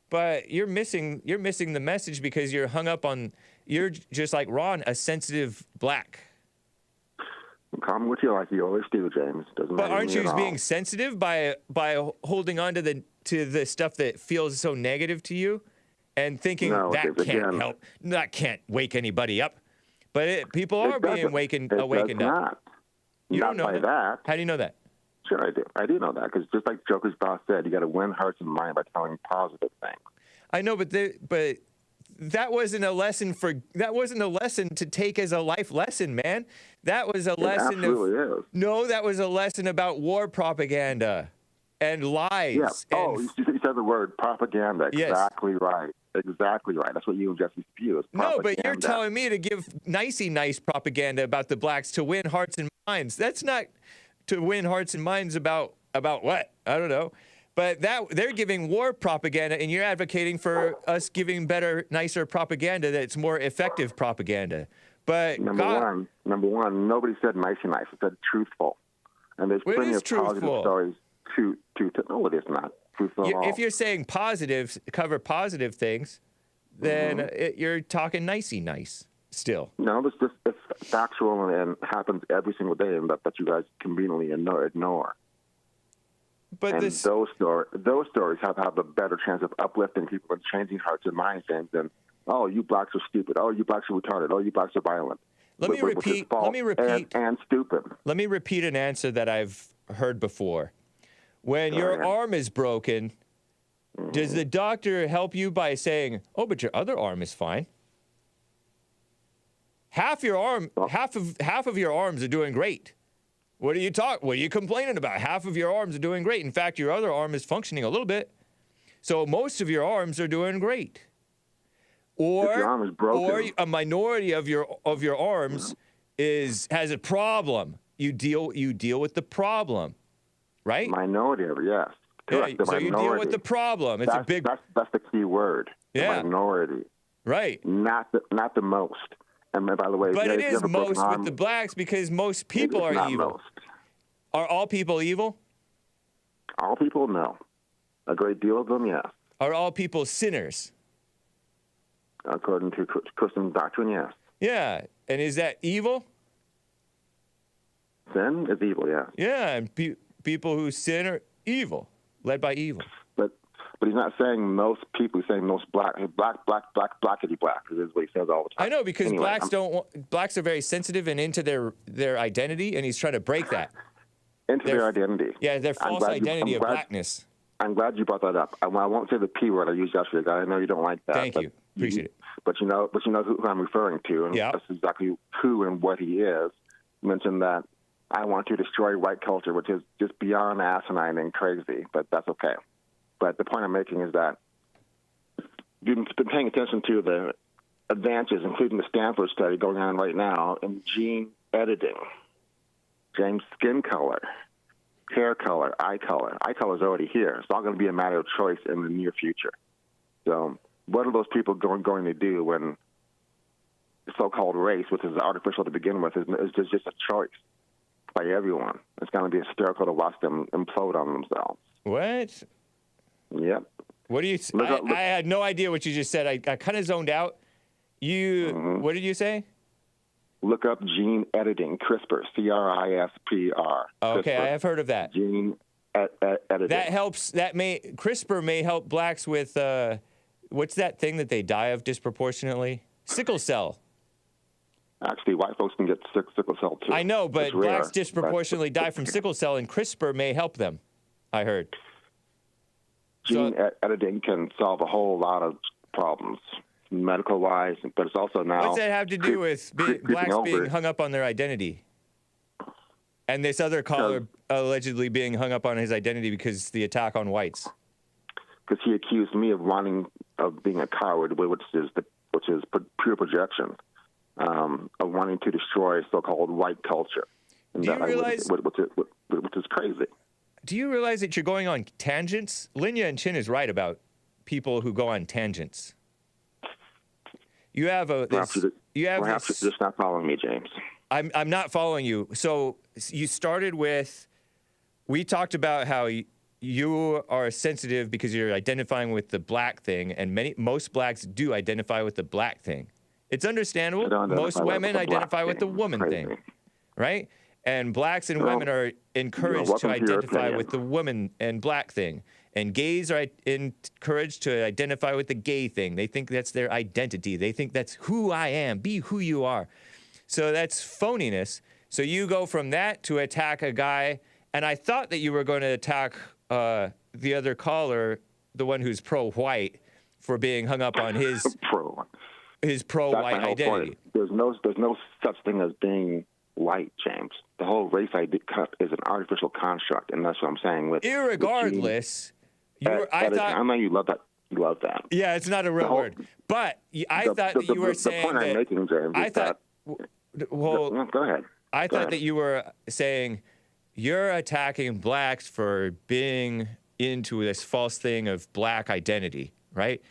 [SPEAKER 1] But you're missing the message because you're hung up on. You're just like Ron, a sensitive black.
[SPEAKER 6] Come with you like you always do, James. Doesn't
[SPEAKER 1] But
[SPEAKER 6] matter
[SPEAKER 1] aren't
[SPEAKER 6] to me
[SPEAKER 1] you
[SPEAKER 6] at
[SPEAKER 1] being
[SPEAKER 6] all.
[SPEAKER 1] sensitive by holding on to the stuff that feels so negative to you, and thinking
[SPEAKER 6] No,
[SPEAKER 1] that
[SPEAKER 6] because
[SPEAKER 1] can't
[SPEAKER 6] again-
[SPEAKER 1] help, that can't wake anybody up? But people are
[SPEAKER 6] It
[SPEAKER 1] being
[SPEAKER 6] doesn't.
[SPEAKER 1] awakened
[SPEAKER 6] It
[SPEAKER 1] up.
[SPEAKER 6] does not.
[SPEAKER 1] You
[SPEAKER 6] Not
[SPEAKER 1] don't know
[SPEAKER 6] by
[SPEAKER 1] that?
[SPEAKER 6] that.
[SPEAKER 1] How do you know that?
[SPEAKER 6] Sure, I do. I do know that because just like Joker's boss said, you got to win hearts and minds by telling positive things.
[SPEAKER 1] I know, but that wasn't a lesson to take as a life lesson, man. That was a lesson
[SPEAKER 6] absolutely is.
[SPEAKER 1] No, that was a lesson about war propaganda and lies.
[SPEAKER 6] Yeah.
[SPEAKER 1] And,
[SPEAKER 6] You said the word propaganda.
[SPEAKER 1] Yes.
[SPEAKER 6] Exactly right. Exactly right. That's what you and Jesse spew is
[SPEAKER 1] no,
[SPEAKER 6] propaganda.
[SPEAKER 1] but you're telling me to give nice propaganda about the blacks to win hearts and minds. That's not to win hearts and minds about what? I don't know. But they're giving war propaganda, and you're advocating for us giving better, nicer propaganda that's more effective propaganda. But
[SPEAKER 6] Number one, nobody said nice. It said truthful. And there's
[SPEAKER 1] Well, it
[SPEAKER 6] plenty
[SPEAKER 1] is
[SPEAKER 6] of positive
[SPEAKER 1] truthful.
[SPEAKER 6] stories to no, it is not truthful at all.
[SPEAKER 1] If you're saying positives, cover positive things, then you're talking nice still.
[SPEAKER 6] No, it's factual and happens every single day, and that you guys conveniently ignore.
[SPEAKER 1] But
[SPEAKER 6] And
[SPEAKER 1] this,
[SPEAKER 6] those stories have a better chance of uplifting people and changing hearts and minds than, oh, you blacks are stupid. Oh, you blacks are retarded. Oh, you blacks are violent.
[SPEAKER 1] Let me repeat.
[SPEAKER 6] And stupid.
[SPEAKER 1] Let me repeat an answer that I've heard before. When your arm is broken, does the doctor help you by saying, "Oh, but your other arm is fine"? Half of your arms are doing great. What are you complaining about? Half of your arms are doing great. In fact, your other arm is functioning a little bit. So most of your arms are doing great. Or,
[SPEAKER 6] if your arm is broken,
[SPEAKER 1] or a minority of your arms has a problem. You deal with the problem, right?
[SPEAKER 6] Minority of it, yes. Correct.
[SPEAKER 1] Yeah, so you deal with the problem. It's
[SPEAKER 6] that's the key word.
[SPEAKER 1] Yeah.
[SPEAKER 6] The minority.
[SPEAKER 1] Right.
[SPEAKER 6] Not the most. And by the way,
[SPEAKER 1] But
[SPEAKER 6] if
[SPEAKER 1] it
[SPEAKER 6] you
[SPEAKER 1] is
[SPEAKER 6] have a broken
[SPEAKER 1] most
[SPEAKER 6] arm,
[SPEAKER 1] with the blacks because most people
[SPEAKER 6] it's
[SPEAKER 1] are
[SPEAKER 6] not
[SPEAKER 1] evil.
[SPEAKER 6] most.
[SPEAKER 1] Are all people evil?
[SPEAKER 6] All people, no. A great deal of them, yes.
[SPEAKER 1] Are all people sinners?
[SPEAKER 6] According to Christian doctrine, yes.
[SPEAKER 1] Yeah. And is that evil?
[SPEAKER 6] Sin is evil, yes.
[SPEAKER 1] Yeah. And people who sin evil, led by evil.
[SPEAKER 6] But he's not saying most people. He's saying most blackity black. Is what he says all the time.
[SPEAKER 1] I know, because
[SPEAKER 6] Anyway,
[SPEAKER 1] blacks are very sensitive and into their identity, and he's trying to break that.
[SPEAKER 6] Into their identity.
[SPEAKER 1] Yeah, their false identity of blackness.
[SPEAKER 6] I'm glad you brought that up. I won't say the P word I used yesterday. I know you don't like that.
[SPEAKER 1] Thank you. Appreciate it.
[SPEAKER 6] But you know who I'm referring to, and
[SPEAKER 1] Yeah.
[SPEAKER 6] that's exactly who and what he is. Mentioned that I want to destroy white culture, which is just beyond asinine and crazy, but that's okay. But the point I'm making is that you've been paying attention to the advances, including the Stanford study going on right now in gene editing, James, skin color, hair color, eye color. Eye color is already here. It's all going to be a matter of choice in the near future. So what are those people going to do when the so-called race, which is artificial to begin with, is just a choice by everyone? It's going to be hysterical to watch them implode on themselves.
[SPEAKER 1] What?
[SPEAKER 6] Yep.
[SPEAKER 1] What do you? I had no idea what you just said. I kind of zoned out. What did you say?
[SPEAKER 6] Look up gene editing, CRISPR, CRISPR.
[SPEAKER 1] Okay,
[SPEAKER 6] CRISPR.
[SPEAKER 1] I have heard of that.
[SPEAKER 6] Gene editing.
[SPEAKER 1] That helps. CRISPR may help blacks with what's that thing that they die of disproportionately? Sickle cell.
[SPEAKER 6] Actually, white folks can get sickle cell too.
[SPEAKER 1] I know, but
[SPEAKER 6] It's rare,
[SPEAKER 1] blacks disproportionately die from sickle cell, and CRISPR may help them. I heard.
[SPEAKER 6] Gene editing can solve a whole lot of problems, medical-wise, but it's also now...
[SPEAKER 1] What's that have to do with blacks being hung up on their identity? And this other caller allegedly being hung up on his identity because the attack on whites.
[SPEAKER 6] Because he accused me of being a coward, which is pure projection, of wanting to destroy so-called white culture. And
[SPEAKER 1] Do you realize?
[SPEAKER 6] which is crazy.
[SPEAKER 1] Do you realize that you're going on tangents? Linya and Chin is right about people who go on tangents. You have
[SPEAKER 6] Perhaps you're just not following me, James.
[SPEAKER 1] I'm not following you. So you started with, we talked about how you are sensitive because you're identifying with the black thing, and most blacks do identify with the black thing. It's understandable. Most women identify with the woman thing, right? And blacks and women are encouraged to identify with the woman and black thing. And gays are encouraged to identify with the gay thing. They think that's their identity. They think that's who I am. Be who you are. So that's phoniness. So you go from that to attack a guy. And I thought that you were going to attack the other caller, the one who's pro-white, for being hung up on his pro-white identity.
[SPEAKER 6] There's no such thing as being white, James. The whole race idea is an artificial construct, and that's what I'm saying.
[SPEAKER 1] Irregardless,
[SPEAKER 6] I know you love that. You love that.
[SPEAKER 1] Yeah, it's not a real word. But I thought that you were saying
[SPEAKER 6] the point I'm making, James,
[SPEAKER 1] I thought. Well,
[SPEAKER 6] go ahead.
[SPEAKER 1] I thought that you were saying you're attacking blacks for being into this false thing of black identity, right?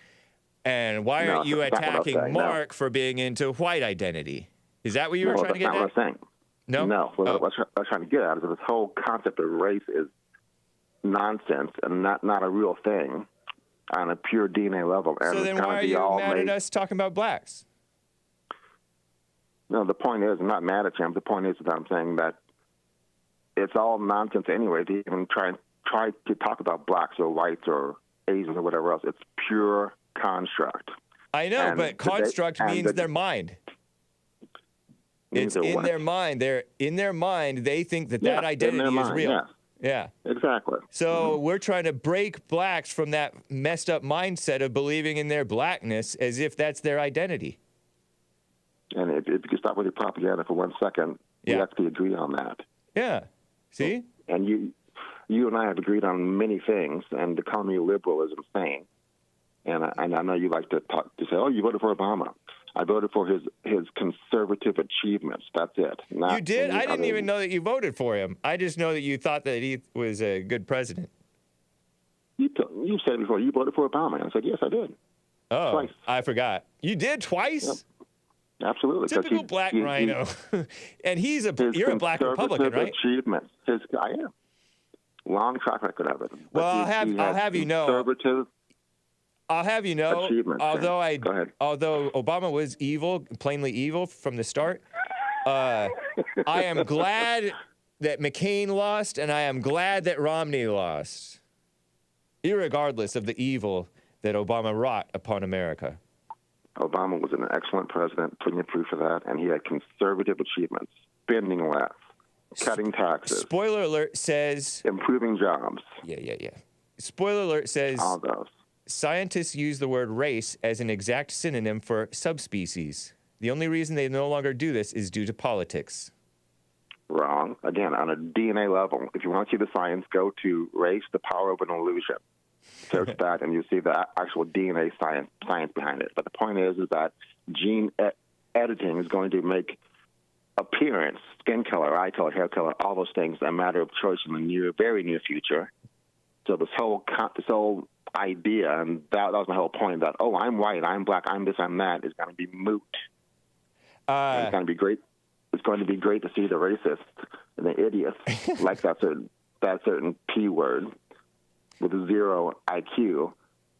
[SPEAKER 1] And why aren't you attacking Mark for being into white identity? Is that what you were trying to get at?
[SPEAKER 6] No, that's not what I'm saying.
[SPEAKER 1] No?
[SPEAKER 6] No. What I was trying to get at is that this whole concept of race is nonsense and not a real thing on a pure DNA level. And
[SPEAKER 1] so then why are you mad at us talking about blacks?
[SPEAKER 6] No, the point is, I'm not mad at you. The point is that I'm saying that it's all nonsense anyway to even try to talk about blacks or whites or Asians or whatever else. It's pure construct.
[SPEAKER 1] I know, but construct means their mind. It's in their mind. They're in their mind. They think that identity is real. Yeah.
[SPEAKER 6] Exactly.
[SPEAKER 1] So we're trying to break blacks from that messed up mindset of believing in their blackness as if that's their identity.
[SPEAKER 6] And if you could stop with your propaganda for 1 second, we actually agree on that.
[SPEAKER 1] Yeah. See?
[SPEAKER 6] And you and I have agreed on many things, and to call me liberal is insane. And I know you like to say, oh, you voted for Obama. I voted for his conservative achievements. That's it.
[SPEAKER 1] You did? I didn't even know that you voted for him. I just know that you thought that he was a good president.
[SPEAKER 6] You said it before. You voted for Obama. And I said, yes, I did.
[SPEAKER 1] Oh,
[SPEAKER 6] twice.
[SPEAKER 1] I forgot. You did twice?
[SPEAKER 6] Yep. Absolutely.
[SPEAKER 1] Typical black rhino. And you're a black Republican, right?
[SPEAKER 6] Achievements. I am. Long track record of it.
[SPEAKER 1] Well, I'll have you know. Although Obama was evil, plainly evil from the start, I am glad that McCain lost, and I am glad that Romney lost, irregardless of the evil that Obama wrought upon America.
[SPEAKER 6] Obama was an excellent president, putting you proof of that, and he had conservative achievements, spending less, cutting taxes.
[SPEAKER 1] Spoiler alert says...
[SPEAKER 6] improving jobs.
[SPEAKER 1] Yeah. Spoiler alert says...
[SPEAKER 6] all those.
[SPEAKER 1] Scientists use the word race as an exact synonym for subspecies. The only reason they no longer do this is due to politics.
[SPEAKER 6] Wrong. Again, on a DNA level, if you want to see the science, go to Race, the Power of an Illusion. Search that, and you see the actual DNA science behind it. But the point is that gene editing is going to make appearance, skin color, eye color, hair color, all those things a matter of choice in the very near future. So this whole idea, and that was my whole point, that, oh, I'm white, I'm black, I'm this, I'm that, is going to be moot. It's going to be great. It's going to be great to see the racists and the idiots like that certain P word with a 0 IQ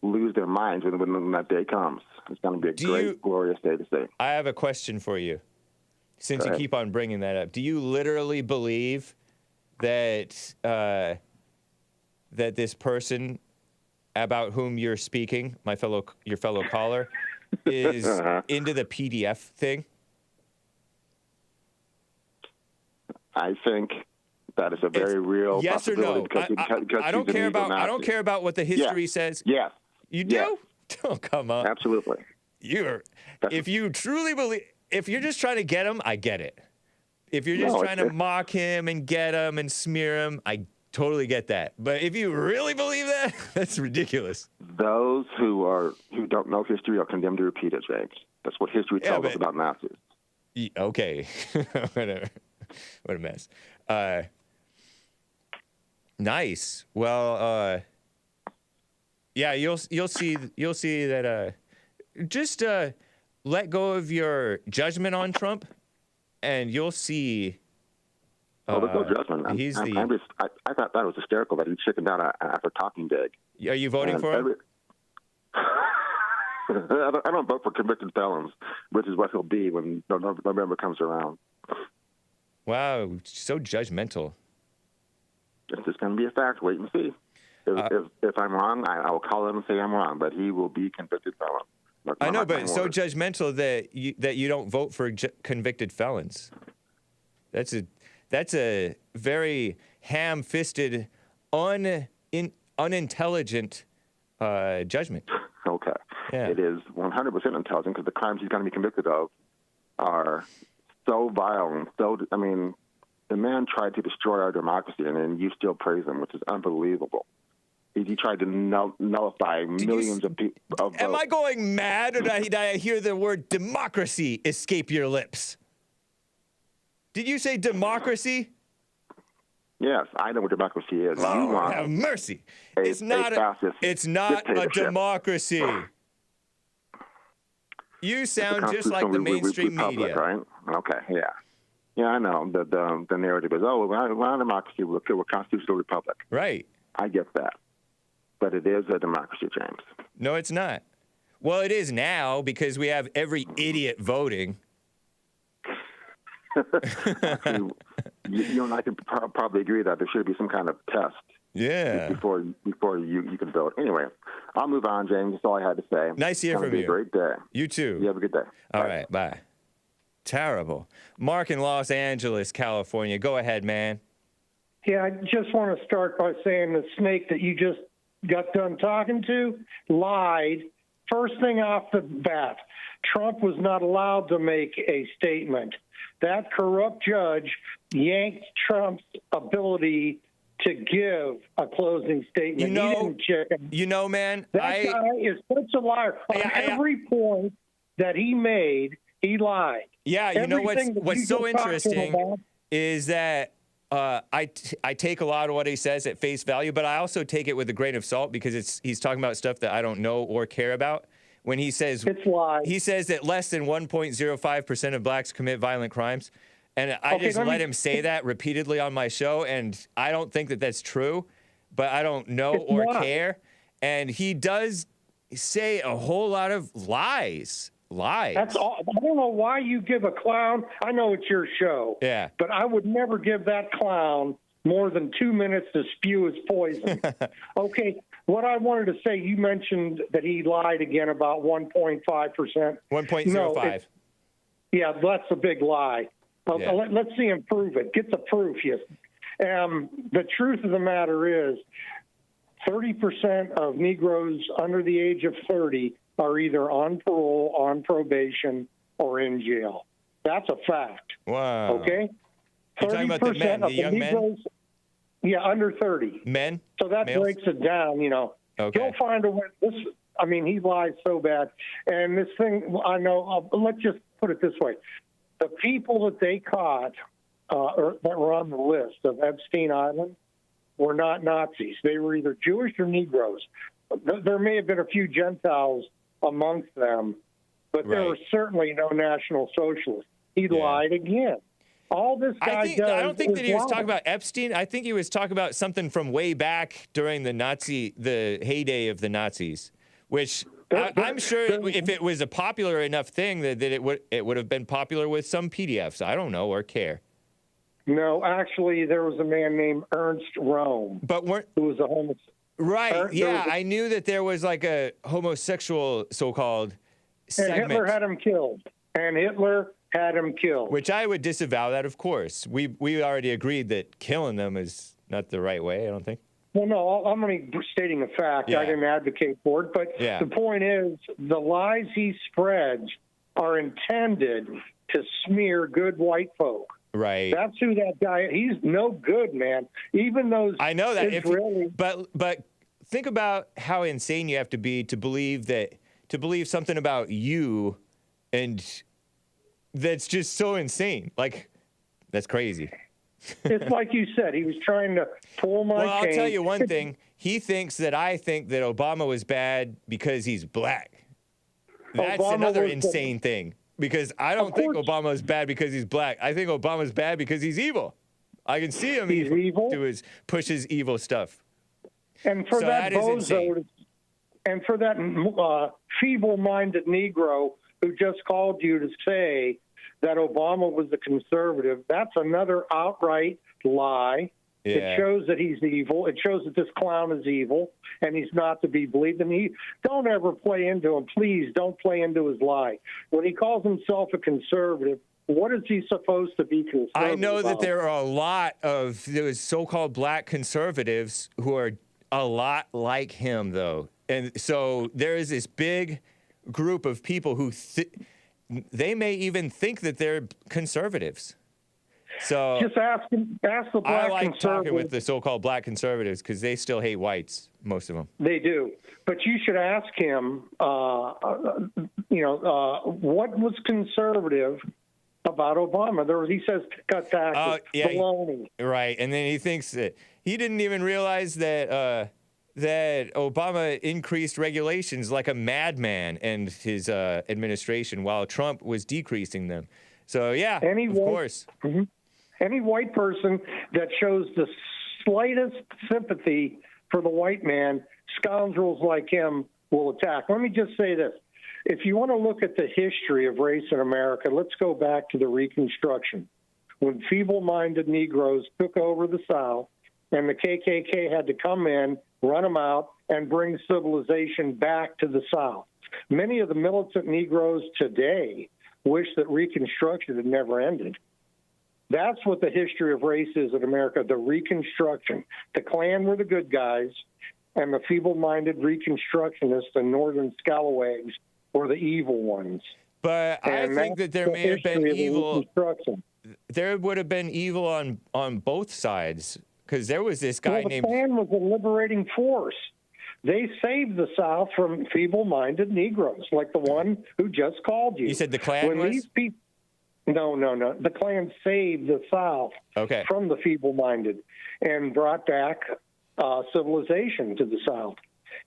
[SPEAKER 6] lose their minds when that day comes. It's going to be a great, glorious day to see.
[SPEAKER 1] I have a question for you, since you keep on bringing that up. Do you literally believe that that this person about whom you're speaking, your fellow caller, is into the PDF thing?
[SPEAKER 6] I think that is a very real
[SPEAKER 1] yes or no. I don't care about. I don't care about what the history says.
[SPEAKER 6] Yes.
[SPEAKER 1] You do?
[SPEAKER 6] Yes.
[SPEAKER 1] Oh, come on.
[SPEAKER 6] Absolutely.
[SPEAKER 1] If you truly believe, if you're just trying to get him, I get it. If you're just trying to mock him and get him and smear him, I totally get that. But if you really believe that, that's ridiculous.
[SPEAKER 6] Those who don't know history are condemned to repeat it, James. That's what history tells us about Nazis.
[SPEAKER 1] Okay. Whatever. What a mess. Nice. Well, yeah, you'll see that. Just let go of your judgment on Trump, and you'll see.
[SPEAKER 6] Well, there's no judgment. I thought that was hysterical that he chickened out after talking big.
[SPEAKER 1] Are you voting for him?
[SPEAKER 6] I don't vote for convicted felons, which is what he'll be when November comes around.
[SPEAKER 1] Wow, so judgmental.
[SPEAKER 6] It's just going to be a fact. Wait and see. If I'm wrong, I will call him and say I'm wrong, but he will be convicted felon.
[SPEAKER 1] I know, but so judgmental that you don't vote for convicted felons. That's a very ham-fisted, unintelligent judgment.
[SPEAKER 6] Okay.
[SPEAKER 1] Yeah.
[SPEAKER 6] It is 100% intelligent because the crimes he's going to be convicted of are so vile and so. I mean, the man tried to destroy our democracy, and then you still praise him, which is unbelievable. He tried to nullify millions of people.
[SPEAKER 1] Am I going mad, or did I hear the word democracy escape your lips? Did you say democracy?
[SPEAKER 6] Yes, I know what democracy is.
[SPEAKER 1] Lord have mercy. It's not a democracy. You sound just like the mainstream media.
[SPEAKER 6] Right? Okay, yeah. Yeah, I know. The narrative is, we're not a democracy, we're a constitutional republic.
[SPEAKER 1] Right.
[SPEAKER 6] I get that. But it is a democracy, James.
[SPEAKER 1] No, it's not. Well, it is now because we have every idiot voting.
[SPEAKER 6] You and I can probably agree that there should be some kind of test.
[SPEAKER 1] Yeah.
[SPEAKER 6] Before you can vote. Anyway, I'll move on, James. That's all I had to say.
[SPEAKER 1] Nice to hear from you.
[SPEAKER 6] Have a great day.
[SPEAKER 1] You too.
[SPEAKER 6] You have a good day.
[SPEAKER 1] All right, bye. Terrible. Mark in Los Angeles, California. Go ahead, man.
[SPEAKER 7] Yeah, I just want to start by saying the snake that you just got done talking to lied. First thing off the bat, Trump was not allowed to make a statement. That corrupt judge yanked Trump's ability to give a closing statement. He didn't chicken.
[SPEAKER 1] You know, man,
[SPEAKER 7] that guy is such a liar. On every point that he made, he lied.
[SPEAKER 1] Yeah, you know what's so interesting is that I take a lot of what he says at face value, but I also take it with a grain of salt because he's talking about stuff that I don't know or care about. When he says he says that less than 1.05% of blacks commit violent crimes, and I just let him say that repeatedly on my show, and I don't think that that's true, but I don't know or care. And he does say a whole lot of lies.
[SPEAKER 7] That's all. I don't know why you give a clown. I know it's your show.
[SPEAKER 1] Yeah.
[SPEAKER 7] But I would never give that clown more than 2 minutes to spew his poison. Okay. What I wanted to say, you mentioned that he lied again about 1.5%.
[SPEAKER 1] 1.05.
[SPEAKER 7] Yeah, that's a big lie.
[SPEAKER 1] Yeah.
[SPEAKER 7] Let's see him prove it. Get the proof. Yes. The truth of the matter is 30% of Negroes under the age of 30 are either on parole, on probation, or in jail. That's a fact.
[SPEAKER 1] Wow.
[SPEAKER 7] Okay?
[SPEAKER 1] You're talking about the men, the young men?
[SPEAKER 7] Yeah, under 30.
[SPEAKER 1] Men?
[SPEAKER 7] So that
[SPEAKER 1] Males?
[SPEAKER 7] breaks it down,
[SPEAKER 1] Okay.
[SPEAKER 7] He'll find a way. He lies so bad. And this thing, I know, let's just put it this way. The people that they caught that were on the list of Epstein Island were not Nazis. They were either Jewish or Negroes. There may have been a few Gentiles amongst them, but there were certainly no National Socialists. He lied again. All this guy does.
[SPEAKER 1] I don't think that he was talking about Epstein. I think he was talking about something from way back during the heyday of the Nazis, which I'm sure if it was a popular enough thing that it would have been popular with some PDFs. I don't know or care.
[SPEAKER 7] No, actually, there was a man named Ernst Röhm, who was a homosexual.
[SPEAKER 1] Right, yeah, I knew that there was like a homosexual so-called segment.
[SPEAKER 7] And Hitler had him killed.
[SPEAKER 1] Which I would disavow that, of course. We already agreed that killing them is not the right way, I don't think.
[SPEAKER 7] Well, no, I'm only stating a fact.
[SPEAKER 1] Yeah.
[SPEAKER 7] I didn't advocate for it. But the point is, the lies he spreads are intended to smear good white folk.
[SPEAKER 1] Right.
[SPEAKER 7] That's who that guy is. He's no good, man. Even those
[SPEAKER 1] I know that.
[SPEAKER 7] Israeli...
[SPEAKER 1] But think about how insane you have to be to believe something about you, and that's just so insane. Like, That's crazy.
[SPEAKER 7] It's like you said, he was trying to pull my
[SPEAKER 1] Well, I'll
[SPEAKER 7] chain.
[SPEAKER 1] tell you one thing. He thinks that I think that Obama was bad because he's black. That's
[SPEAKER 7] Obama
[SPEAKER 1] another
[SPEAKER 7] was
[SPEAKER 1] insane thing. Because I don't think Obama is bad because he's black. I think Obama's bad because he's evil. I can see him
[SPEAKER 7] He's evil?
[SPEAKER 1] push his evil stuff.
[SPEAKER 7] And for
[SPEAKER 1] So
[SPEAKER 7] that
[SPEAKER 1] that is insane.
[SPEAKER 7] bozo, and for that feeble-minded Negro who just called you to say that Obama was a conservative, that's another outright lie.
[SPEAKER 1] Yeah.
[SPEAKER 7] It shows that he's evil. It shows that this clown is evil, and he's not to be believed. And don't ever play into him. Please don't play into his lie. When he calls himself a conservative, what is he supposed to be conservative
[SPEAKER 1] I know that
[SPEAKER 7] about?
[SPEAKER 1] there are a lot of those so-called black conservatives who are a lot like him, though. And so there is this big group of people who they may even think that they're conservatives. So
[SPEAKER 7] Just ask the black
[SPEAKER 1] I like talking
[SPEAKER 7] conservative.
[SPEAKER 1] with the so-called black conservatives because they still hate whites, most of them.
[SPEAKER 7] They do, but you should ask him. What was conservative about Obama? He says cut taxes, baloney.
[SPEAKER 1] Right, and then he thinks that he didn't even realize that that Obama increased regulations like a madman and his administration, while Trump was decreasing them. So yeah, of course.
[SPEAKER 7] Mm-hmm. Any white person that shows the slightest sympathy for the white man, scoundrels like him will attack. Let me just say this. If you want to look at the history of race in America, let's go back to the Reconstruction, when feeble-minded Negroes took over the South and the KKK had to come in, run them out, and bring civilization back to the South. Many of the militant Negroes today wish that Reconstruction had never ended. That's what the history of race is in America, the Reconstruction. The Klan were the good guys, and the feeble-minded Reconstructionists and Northern scalawags were the evil ones.
[SPEAKER 1] But I think that there may have been evil. There would have been evil on both sides, because there was this guy named.
[SPEAKER 7] The Klan was a liberating force. They saved the South from feeble-minded Negroes, like the one who just called you.
[SPEAKER 1] You said the Klan was?
[SPEAKER 7] No. The Klan saved the South from the feeble-minded and brought back civilization to the South.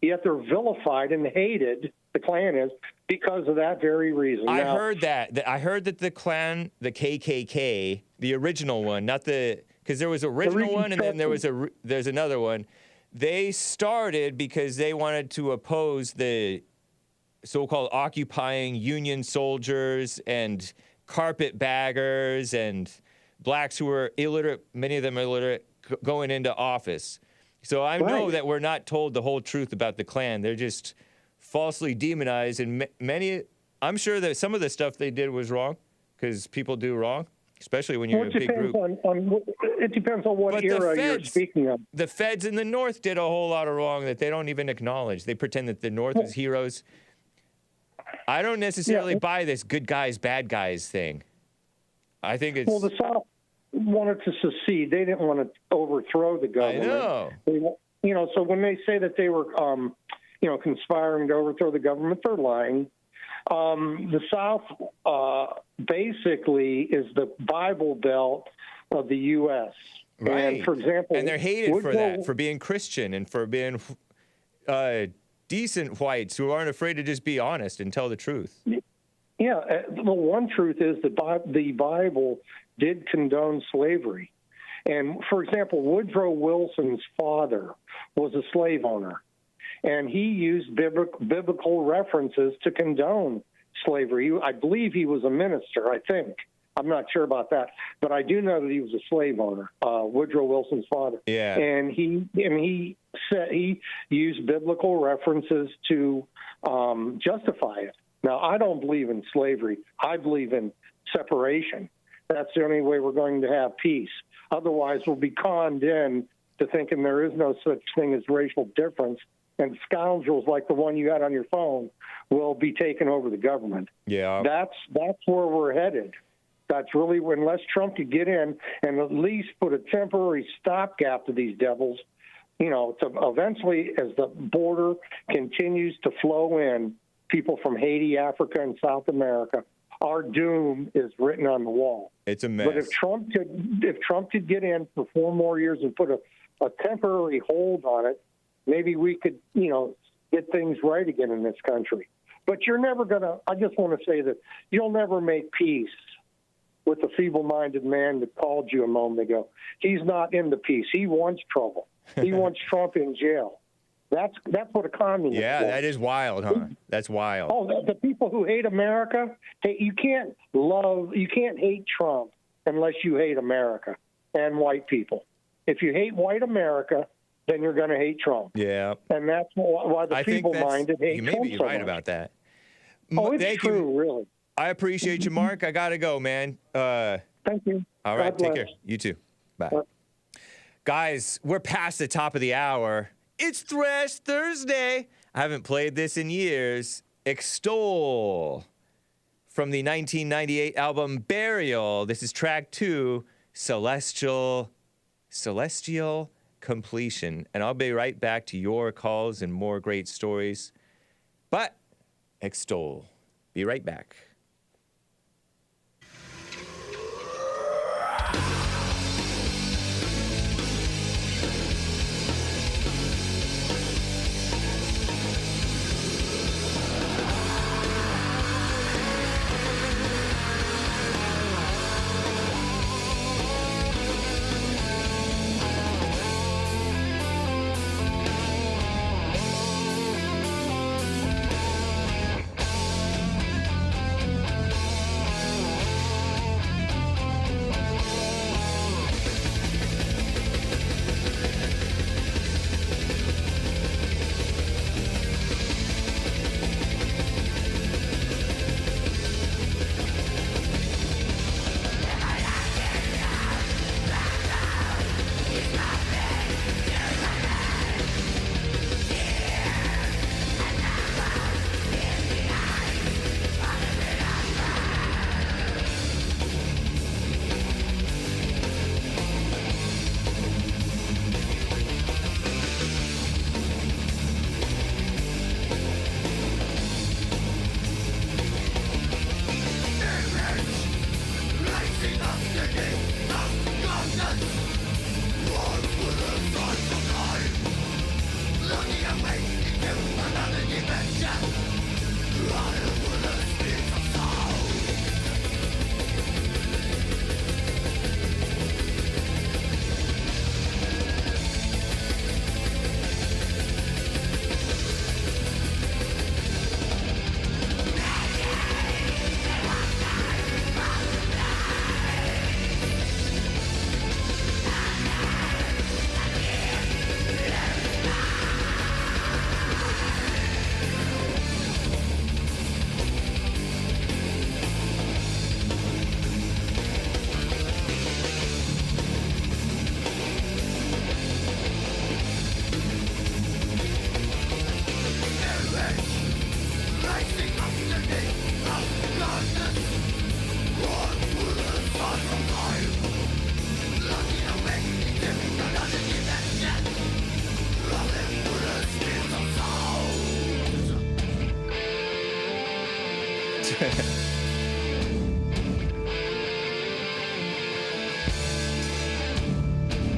[SPEAKER 7] Yet they're vilified and hated, the Klan is, because of that very reason.
[SPEAKER 1] I heard that. I heard that the Klan, the KKK, the original one, not the, because there was an original one and then there's another one. They started because they wanted to oppose the so-called occupying Union soldiers and carpetbaggers and blacks who were illiterate, many of them illiterate, going into office. So I know that we're not told the whole truth about the Klan. They're just falsely demonized, and I'm sure that some of the stuff they did was wrong, because people do wrong, especially when you're in a big group.
[SPEAKER 7] It depends on what era you're speaking of.
[SPEAKER 1] The feds in the North did a whole lot of wrong that they don't even acknowledge. They pretend that the North is heroes. I don't necessarily buy this good guys, bad guys thing. I think it's...
[SPEAKER 7] Well, the South wanted to secede. They didn't want to overthrow the government.
[SPEAKER 1] I know.
[SPEAKER 7] So when they say that they were, conspiring to overthrow the government, they're lying. The South basically is the Bible Belt of the U.S.
[SPEAKER 1] Right.
[SPEAKER 7] And, for example...
[SPEAKER 1] And they're hated for that, for being Christian and for being... decent whites who aren't afraid to just be honest and tell the truth.
[SPEAKER 7] Yeah, well, one truth is that the Bible did condone slavery. And, for example, Woodrow Wilson's father was a slave owner, and he used biblical references to condone slavery. I believe he was a minister, I think. I'm not sure about that, but I do know that he was a slave owner, Woodrow Wilson's father.
[SPEAKER 1] Yeah.
[SPEAKER 7] And he said he used biblical references to justify it. Now, I don't believe in slavery. I believe in separation. That's the only way we're going to have peace. Otherwise, we'll be conned in to thinking there is no such thing as racial difference, and scoundrels like the one you had on your phone will be taking over the government. Yeah. That's where we're headed. That's really, unless Trump could get in and at least put a temporary stopgap to these devils, to eventually, as the border continues to flow in, people from Haiti, Africa, and South America our doom is written on the wall.
[SPEAKER 1] It's a mess.
[SPEAKER 7] But if Trump could get in for 4 more years and put a temporary hold on it, maybe we could, get things right again in this country. But you're never going to, I just want to say that you'll never make peace with the feeble-minded man that called you a moment ago. He's not into peace. He wants trouble. He wants Trump in jail. That's what a communist
[SPEAKER 1] Yeah,
[SPEAKER 7] wants.
[SPEAKER 1] that is wild, huh? That's wild.
[SPEAKER 7] Oh, the people who hate America, hey, you can't hate Trump unless you hate America and white people. If you hate white America, then you're going to hate Trump.
[SPEAKER 1] Yeah.
[SPEAKER 7] And that's why the
[SPEAKER 1] I think
[SPEAKER 7] feeble-minded hate
[SPEAKER 1] you
[SPEAKER 7] Trump
[SPEAKER 1] may be
[SPEAKER 7] so
[SPEAKER 1] right
[SPEAKER 7] much.
[SPEAKER 1] about that.
[SPEAKER 7] Oh, it's
[SPEAKER 1] Thank
[SPEAKER 7] true,
[SPEAKER 1] you.
[SPEAKER 7] really.
[SPEAKER 1] I appreciate you, Mark. I got to go, man.
[SPEAKER 7] Thank you.
[SPEAKER 1] All right,
[SPEAKER 7] God
[SPEAKER 1] take
[SPEAKER 7] bless.
[SPEAKER 1] care. You too. Bye.
[SPEAKER 7] Bye.
[SPEAKER 1] Guys, we're past the top of the hour. It's Thrash Thursday. I haven't played this in years. Extol from the 1998 album Burial. This is track 2, Celestial Completion. And I'll be right back to your calls and more great stories. But Extol. Be right back.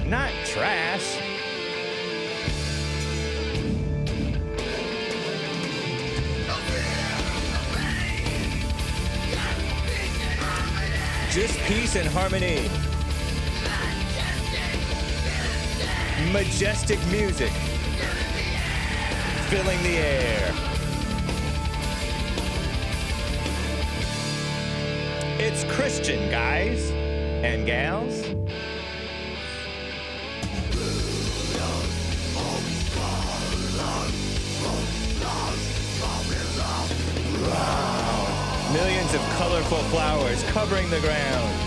[SPEAKER 1] Not trash. Just peace and harmony. Majestic music filling the air. It's Christian, guys and gals. Wow. Millions of colorful flowers covering the ground.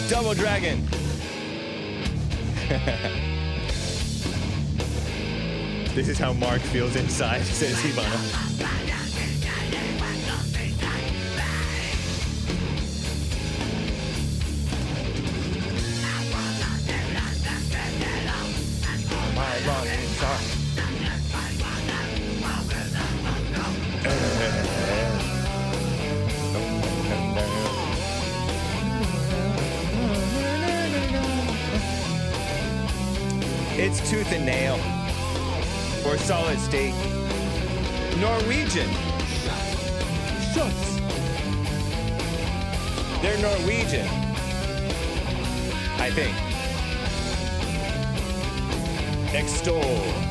[SPEAKER 1] Double Dragon. This is how Mark feels inside, says Ivana. It's tooth and nail. Or solid state. Norwegian. Shucks. They're Norwegian. I think. Extol.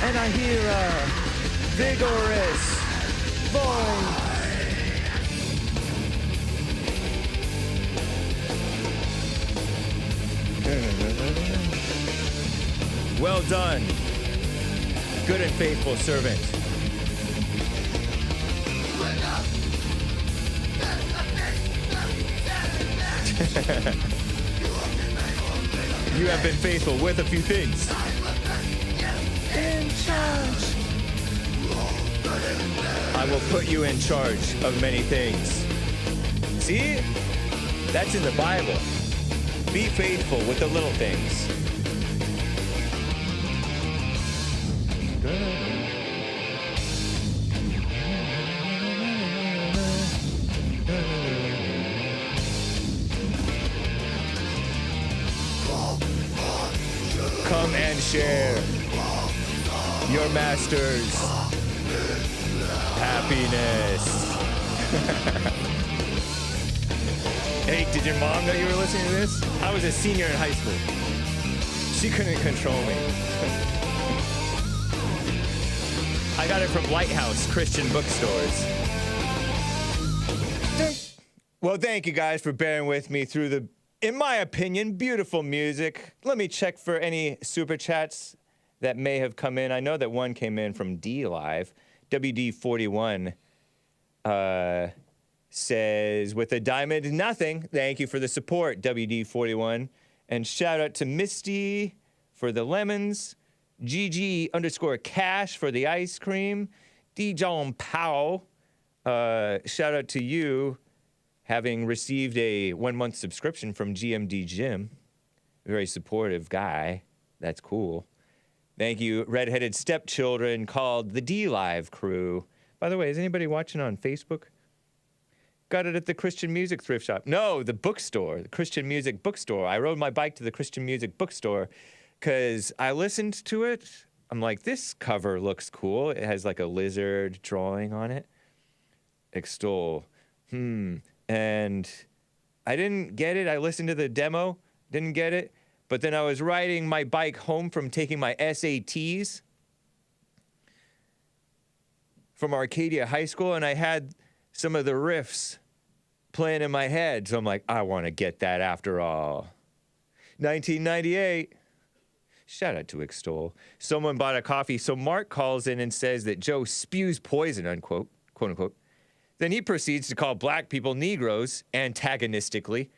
[SPEAKER 1] And I hear a vigorous voice. Well done, good and faithful servant. You have been faithful with a few things. In charge. I will put you in charge of many things. See? That's in the Bible. Be faithful with the little things. Come and share your master's happiness. Hey, did your mom know you were listening to this? I was a senior in high school. She couldn't control me. I got it from Lighthouse Christian bookstores. Well, thank you guys for bearing with me through the, in my opinion, beautiful music. Let me check for any super chats that may have come in. I know that one came in from D Live. WD41 says, with a diamond, nothing. Thank you for the support, WD41. And shout out to Misty for the lemons. GG_cash for the ice cream. D. John Powell, shout out to you, having received a 1-month subscription from GMD Jim. Very supportive guy. That's cool. Thank you, redheaded stepchildren called the D Live crew. By the way, is anybody watching on Facebook? Got it at the Christian Music Thrift Shop. No, the bookstore, the Christian Music Bookstore. I rode my bike to the Christian Music Bookstore because I listened to it. I'm like, this cover looks cool. It has like a lizard drawing on it. Extol. And I didn't get it. I listened to the demo, didn't get it. But then I was riding my bike home from taking my SATs from Arcadia High School, and I had some of the riffs playing in my head. So I'm like, I want to get that after all. 1998. Shout out to Extol. Someone bought a coffee. So Mark calls in and says that Joe spews poison, unquote, quote unquote. Then he proceeds to call black people Negroes antagonistically.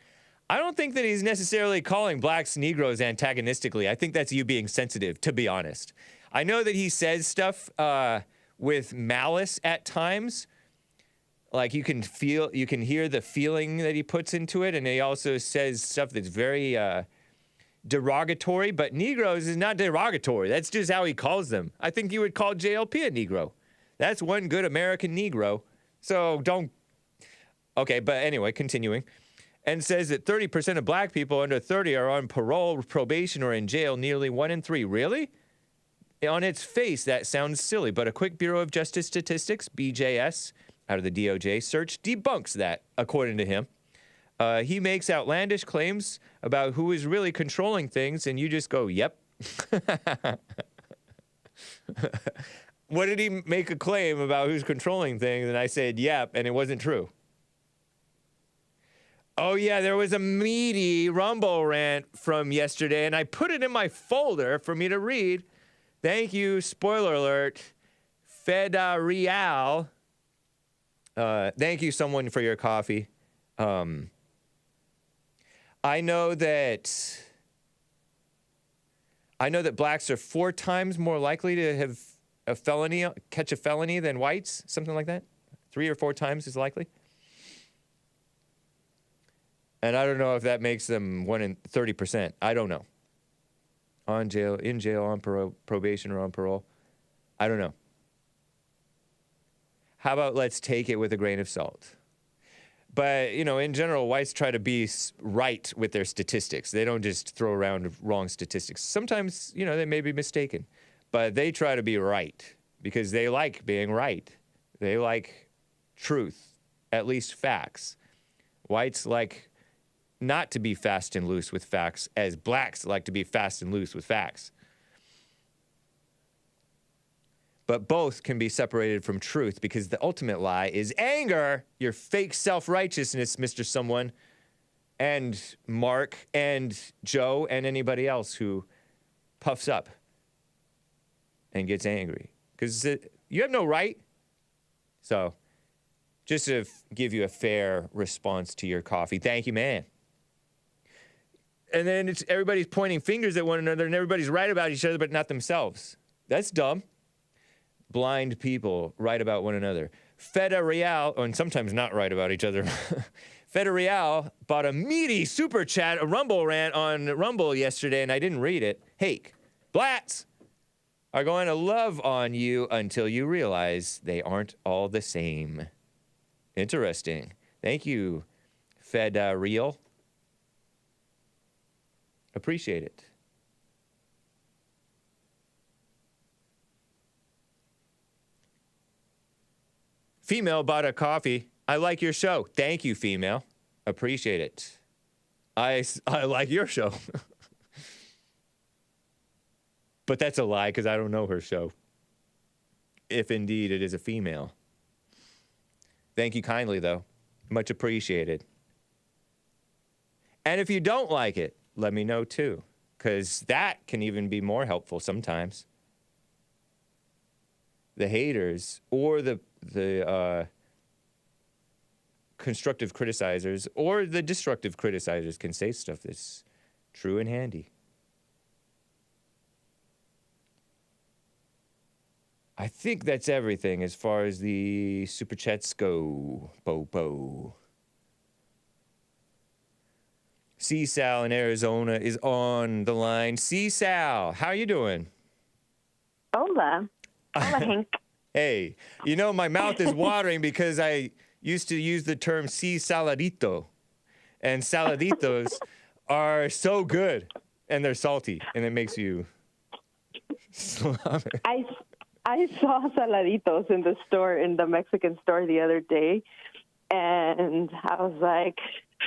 [SPEAKER 1] I don't think that he's necessarily calling blacks Negroes antagonistically. I think that's you being sensitive, to be honest. I know that he says stuff with malice at times. Like you can hear the feeling that he puts into it, and he also says stuff that's very derogatory, but Negroes is not derogatory. That's just how he calls them. I think you would call JLP a Negro. That's one good American Negro. So don't... Okay, but anyway, continuing. And says that 30% of black people under 30 are on parole, probation, or in jail, nearly 1 in 3. Really? On its face, that sounds silly, but a quick Bureau of Justice Statistics, BJS, out of the DOJ, search debunks that, according to him. He makes outlandish claims about who is really controlling things, and you just go, yep. What did he make a claim about who's controlling things? And I said, yep, and it wasn't true. Oh, yeah, there was a meaty Rumble rant from yesterday, and I put it in my folder for me to read. Thank you, spoiler alert, Fedarial. Thank you, someone, for your coffee. I know that I know that blacks are 4 times more likely to have catch a felony than whites, something like that. 3 or 4 times as likely. And I don't know if that makes them 1 in 30%. I don't know. In jail, on probation, or on parole. I don't know. How about let's take it with a grain of salt? But, in general, whites try to be right with their statistics. They don't just throw around wrong statistics. Sometimes, they may be mistaken. But they try to be right because they like being right. They like truth, at least facts. Whites like not to be fast and loose with facts, as blacks like to be fast and loose with facts. But both can be separated from truth because the ultimate lie is anger, your fake self-righteousness, Mr. Someone, and Mark, and Joe, and anybody else who puffs up and gets angry. Because you have no right. So, just to give you a fair response to your coffee, thank you, man. And then everybody's pointing fingers at one another, and everybody's right about each other, but not themselves. That's dumb. Blind people right about one another. Feta Real, and sometimes not right about each other. Feta Real bought a meaty super chat, a Rumble rant on Rumble yesterday, and I didn't read it. Hake, blacks are going to love on you until you realize they aren't all the same. Interesting. Thank you, Feta Real. Appreciate it. Female bought a coffee. I like your show. Thank you, female. Appreciate it. I like your show. But that's a lie because I don't know her show. If indeed it is a female. Thank you kindly, though. Much appreciated. And if you don't like it, let me know too, because that can even be more helpful sometimes. The haters or the constructive criticizers or the destructive criticizers can say stuff that's true and handy. I think that's everything as far as the super chats go. Bo. CSAL in Arizona is on the line. CSAL, how you doing?
[SPEAKER 8] Hola. Hola, Hank.
[SPEAKER 1] Hey, my mouth is watering because I used to use the term si saladito. And saladitos are so good. And they're salty. And it makes you slobber.
[SPEAKER 8] I saw saladitos in the Mexican store the other day. And I was like,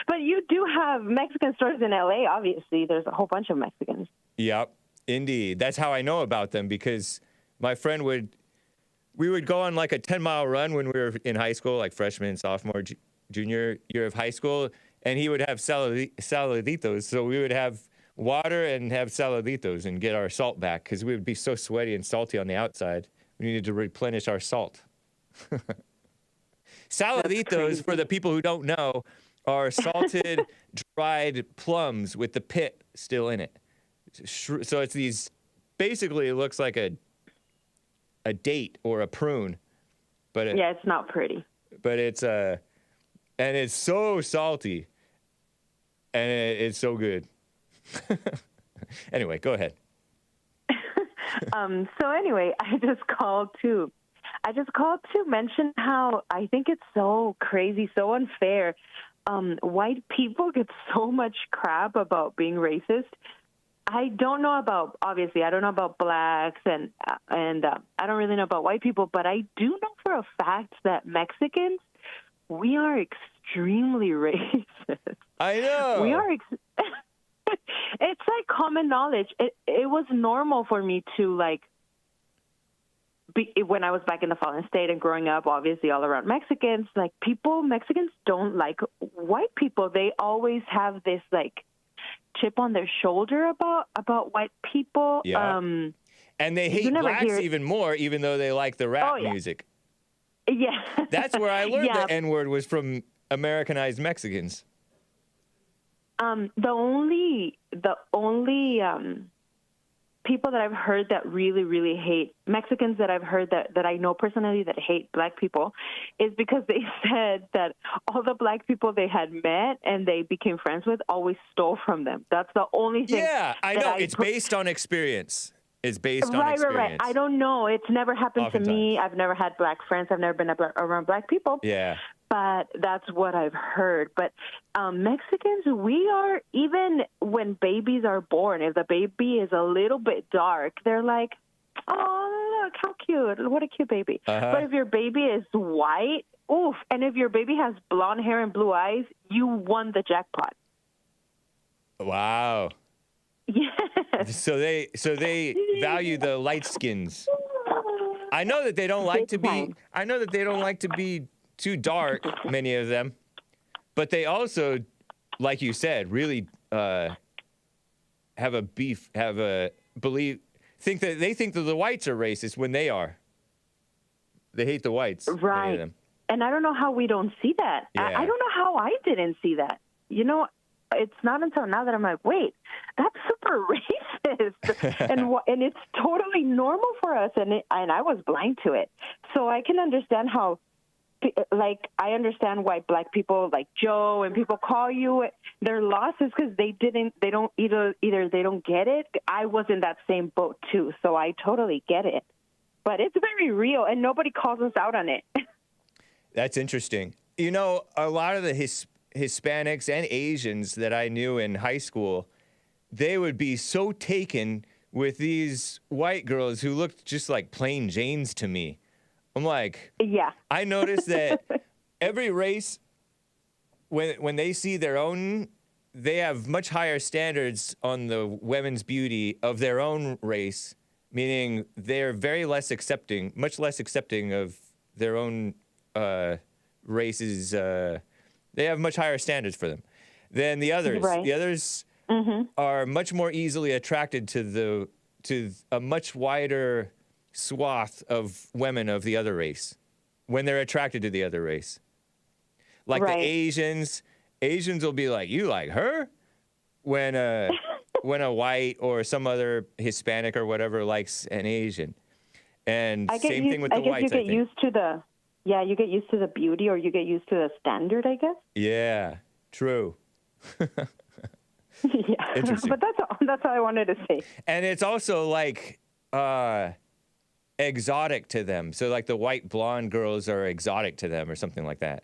[SPEAKER 8] but you do have Mexican stores in LA, obviously. There's a whole bunch of Mexicans.
[SPEAKER 1] Yep, indeed. That's how I know about them because my friend we would go on like a 10-mile run when we were in high school, like freshman, sophomore, junior year of high school, and he would have saladitos. So we would have water and have saladitos and get our salt back because we would be so sweaty and salty on the outside. We needed to replenish our salt. Saladitos, for the people who don't know, are salted, dried plums with the pit still in it. So it's these, basically it looks like a date or a prune. But
[SPEAKER 8] it's not pretty.
[SPEAKER 1] But it's, and it's so salty. And it's so good. Anyway, go ahead.
[SPEAKER 8] So anyway, I just called to mention how I think it's so crazy, so unfair. White people get so much crap about being racist. I don't know about blacks and I don't really know about white people, but I do know for a fact that Mexicans, we are extremely racist.
[SPEAKER 1] I know.
[SPEAKER 8] We are. It's like common knowledge. It was normal for me to when I was back in the Fallen State and growing up, obviously all around Mexicans, Mexicans don't like white people. They always have this chip on their shoulder about white people.
[SPEAKER 1] Yeah. And they hate blacks even more, even though they like the rap music.
[SPEAKER 8] Yeah.
[SPEAKER 1] That's where I learned the N-word was from Americanized Mexicans.
[SPEAKER 8] The only people that I've heard that really, really hate Mexicans that I've heard that I know personally that hate black people is because they said that all the black people they had met and they became friends with always stole from them. That's the only thing.
[SPEAKER 1] Yeah, I know. It's based on experience. It's based on experience.
[SPEAKER 8] Right. I don't know. It's never happened to me. I've never had black friends. I've never been around black people.
[SPEAKER 1] Yeah.
[SPEAKER 8] But that's what I've heard. But Mexicans, we are, even when babies are born, if the baby is a little bit dark, they're like, oh, look, how cute. What a cute baby. But if your baby is white, oof. And if your baby has blonde hair and blue eyes, you won the jackpot.
[SPEAKER 1] Wow.
[SPEAKER 8] Yes.
[SPEAKER 1] So they value the light skins. I know that they don't like to be. I know that they don't like to be too dark. Many of them, but they also, like you said, really have a beef. Think that the whites are racist when they are. They hate the whites.
[SPEAKER 8] Right. And I don't know how we don't see that.
[SPEAKER 1] Yeah.
[SPEAKER 8] I don't know how I didn't see that. You know, it's not until now that I'm like, wait, that's super racist, and it's totally normal for us, and I was blind to it. So I can understand how, like, I understand why black people like Joe and people call you their losses because they don't either they don't get it. I was in that same boat too, so I totally get it. But it's very real, and nobody calls us out on it.
[SPEAKER 1] That's interesting. You know, a lot of the Hispanics and Asians that I knew in high school, they would be so taken with these white girls who looked just like plain Janes to me. I'm like,
[SPEAKER 8] yeah.
[SPEAKER 1] I noticed that every race, when they see their own, they have much higher standards on the women's beauty of their own race, meaning they're much less accepting of their own races. They have much higher standards for them than the others.
[SPEAKER 8] Right.
[SPEAKER 1] The others are much more easily attracted to a much wider swath of women of the other race when they're attracted to the other race. Like the Asians will be like, you like her? When a white or some other Hispanic or whatever likes an Asian. And same thing with the whites, I think.
[SPEAKER 8] You get used to the beauty, or you get used to the standard, I guess.
[SPEAKER 1] Yeah, true.
[SPEAKER 8] Yeah,
[SPEAKER 1] interesting.
[SPEAKER 8] But that's all I wanted to say.
[SPEAKER 1] And it's also like exotic to them. So like the white blonde girls are exotic to them or something like that.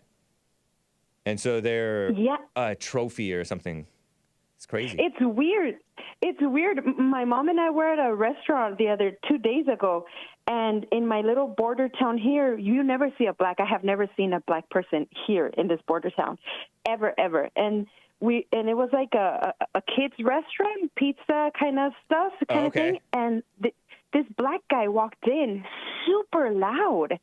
[SPEAKER 1] And so they're a trophy or something. It's crazy.
[SPEAKER 8] It's weird. My mom and I were at a restaurant the other 2 days ago, and in my little border town here, you never see a black. I have never seen a black person here in this border town, ever. And it was like a kids restaurant, pizza kind of stuff, kind of thing. And this black guy walked in, super loud,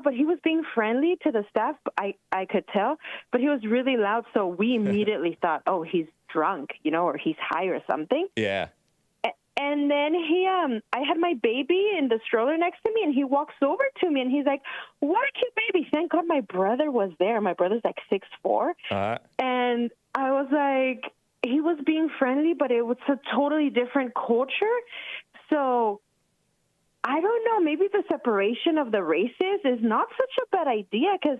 [SPEAKER 8] but he was being friendly to the staff. I could tell, but he was really loud. So we immediately thought, oh, he's drunk, or he's high or something.
[SPEAKER 1] Yeah.
[SPEAKER 8] And then I had my baby in the stroller next to me, and he walks over to me, and he's like, what a cute baby. Thank God my brother was there. My brother's like 6'4". And I was like, he was being friendly, but it was a totally different culture. So I don't know. Maybe the separation of the races is not such a bad idea, because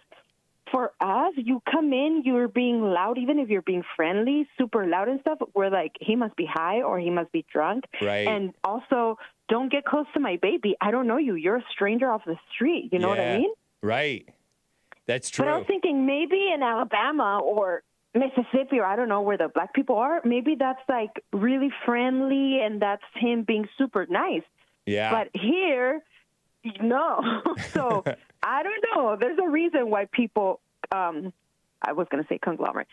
[SPEAKER 8] for us, you come in, you're being loud, even if you're being friendly, super loud and stuff. We're like, he must be high or he must be drunk.
[SPEAKER 1] Right.
[SPEAKER 8] And also, don't get close to my baby. I don't know you. You're a stranger off the street. You know what I mean?
[SPEAKER 1] Right. That's true.
[SPEAKER 8] But I was thinking maybe in Alabama or Mississippi, or I don't know where the black people are, maybe that's like really friendly and that's him being super nice.
[SPEAKER 1] Yeah.
[SPEAKER 8] But here, no. So I don't know. There's a reason why people, I was going to say conglomerate,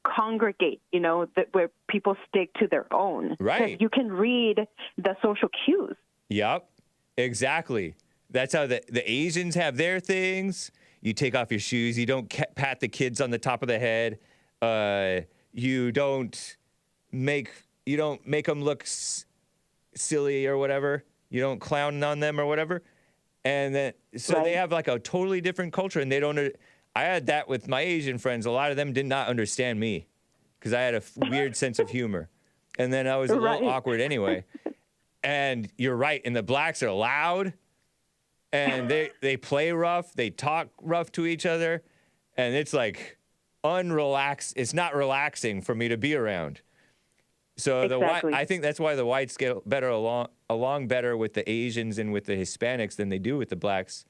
[SPEAKER 8] congregate, where people stick to their own.
[SPEAKER 1] Right.
[SPEAKER 8] 'Cause you can read the social cues.
[SPEAKER 1] Yep, exactly. That's how the Asians have their things. You take off your shoes. You don't pat the kids on the top of the head. You don't make them look silly or whatever. You don't clown on them or whatever. And then, so they have like a totally different culture, and they don't. I had that with my Asian friends. A lot of them did not understand me because I had a weird sense of humor, and then I was a little awkward anyway. And you're right. And the blacks are loud, and they play rough. They talk rough to each other, and it's like unrelaxed. It's not relaxing for me to be around. So
[SPEAKER 8] Exactly.
[SPEAKER 1] I think that's why the whites get better along better with the Asians and with the Hispanics than they do with the blacks,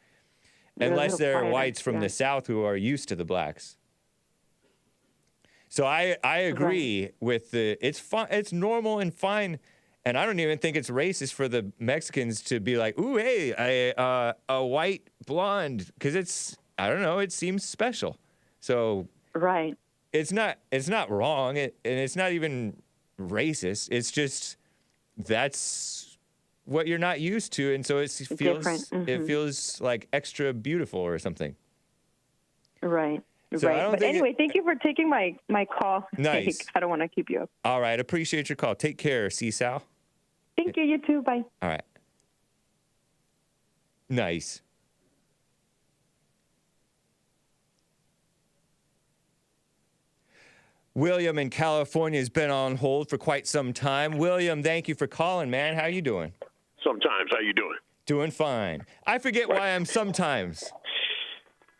[SPEAKER 1] unless they're whites from the South who are used to the blacks. So I agree with it's fun. It's normal and fine. And I don't even think it's racist for the Mexicans to be like, ooh, hey, a white blonde, because I don't know, it seems special. So
[SPEAKER 8] Right.
[SPEAKER 1] it's not wrong, and it's not even racist. It's just that's what you're not used to, and so it feels like extra beautiful or something.
[SPEAKER 8] Right.
[SPEAKER 1] So
[SPEAKER 8] right. But anyway, thank you for taking my call.
[SPEAKER 1] Nice.
[SPEAKER 8] I don't want to keep you up.
[SPEAKER 1] All right, appreciate your call. Take care, CSAL.
[SPEAKER 8] Thank you. You too. Bye.
[SPEAKER 1] All right. Nice. William in California has been on hold for quite some time. William, thank you for calling, man. How you doing?
[SPEAKER 9] Sometimes. How you doing?
[SPEAKER 1] Doing fine. I forget why I'm sometimes.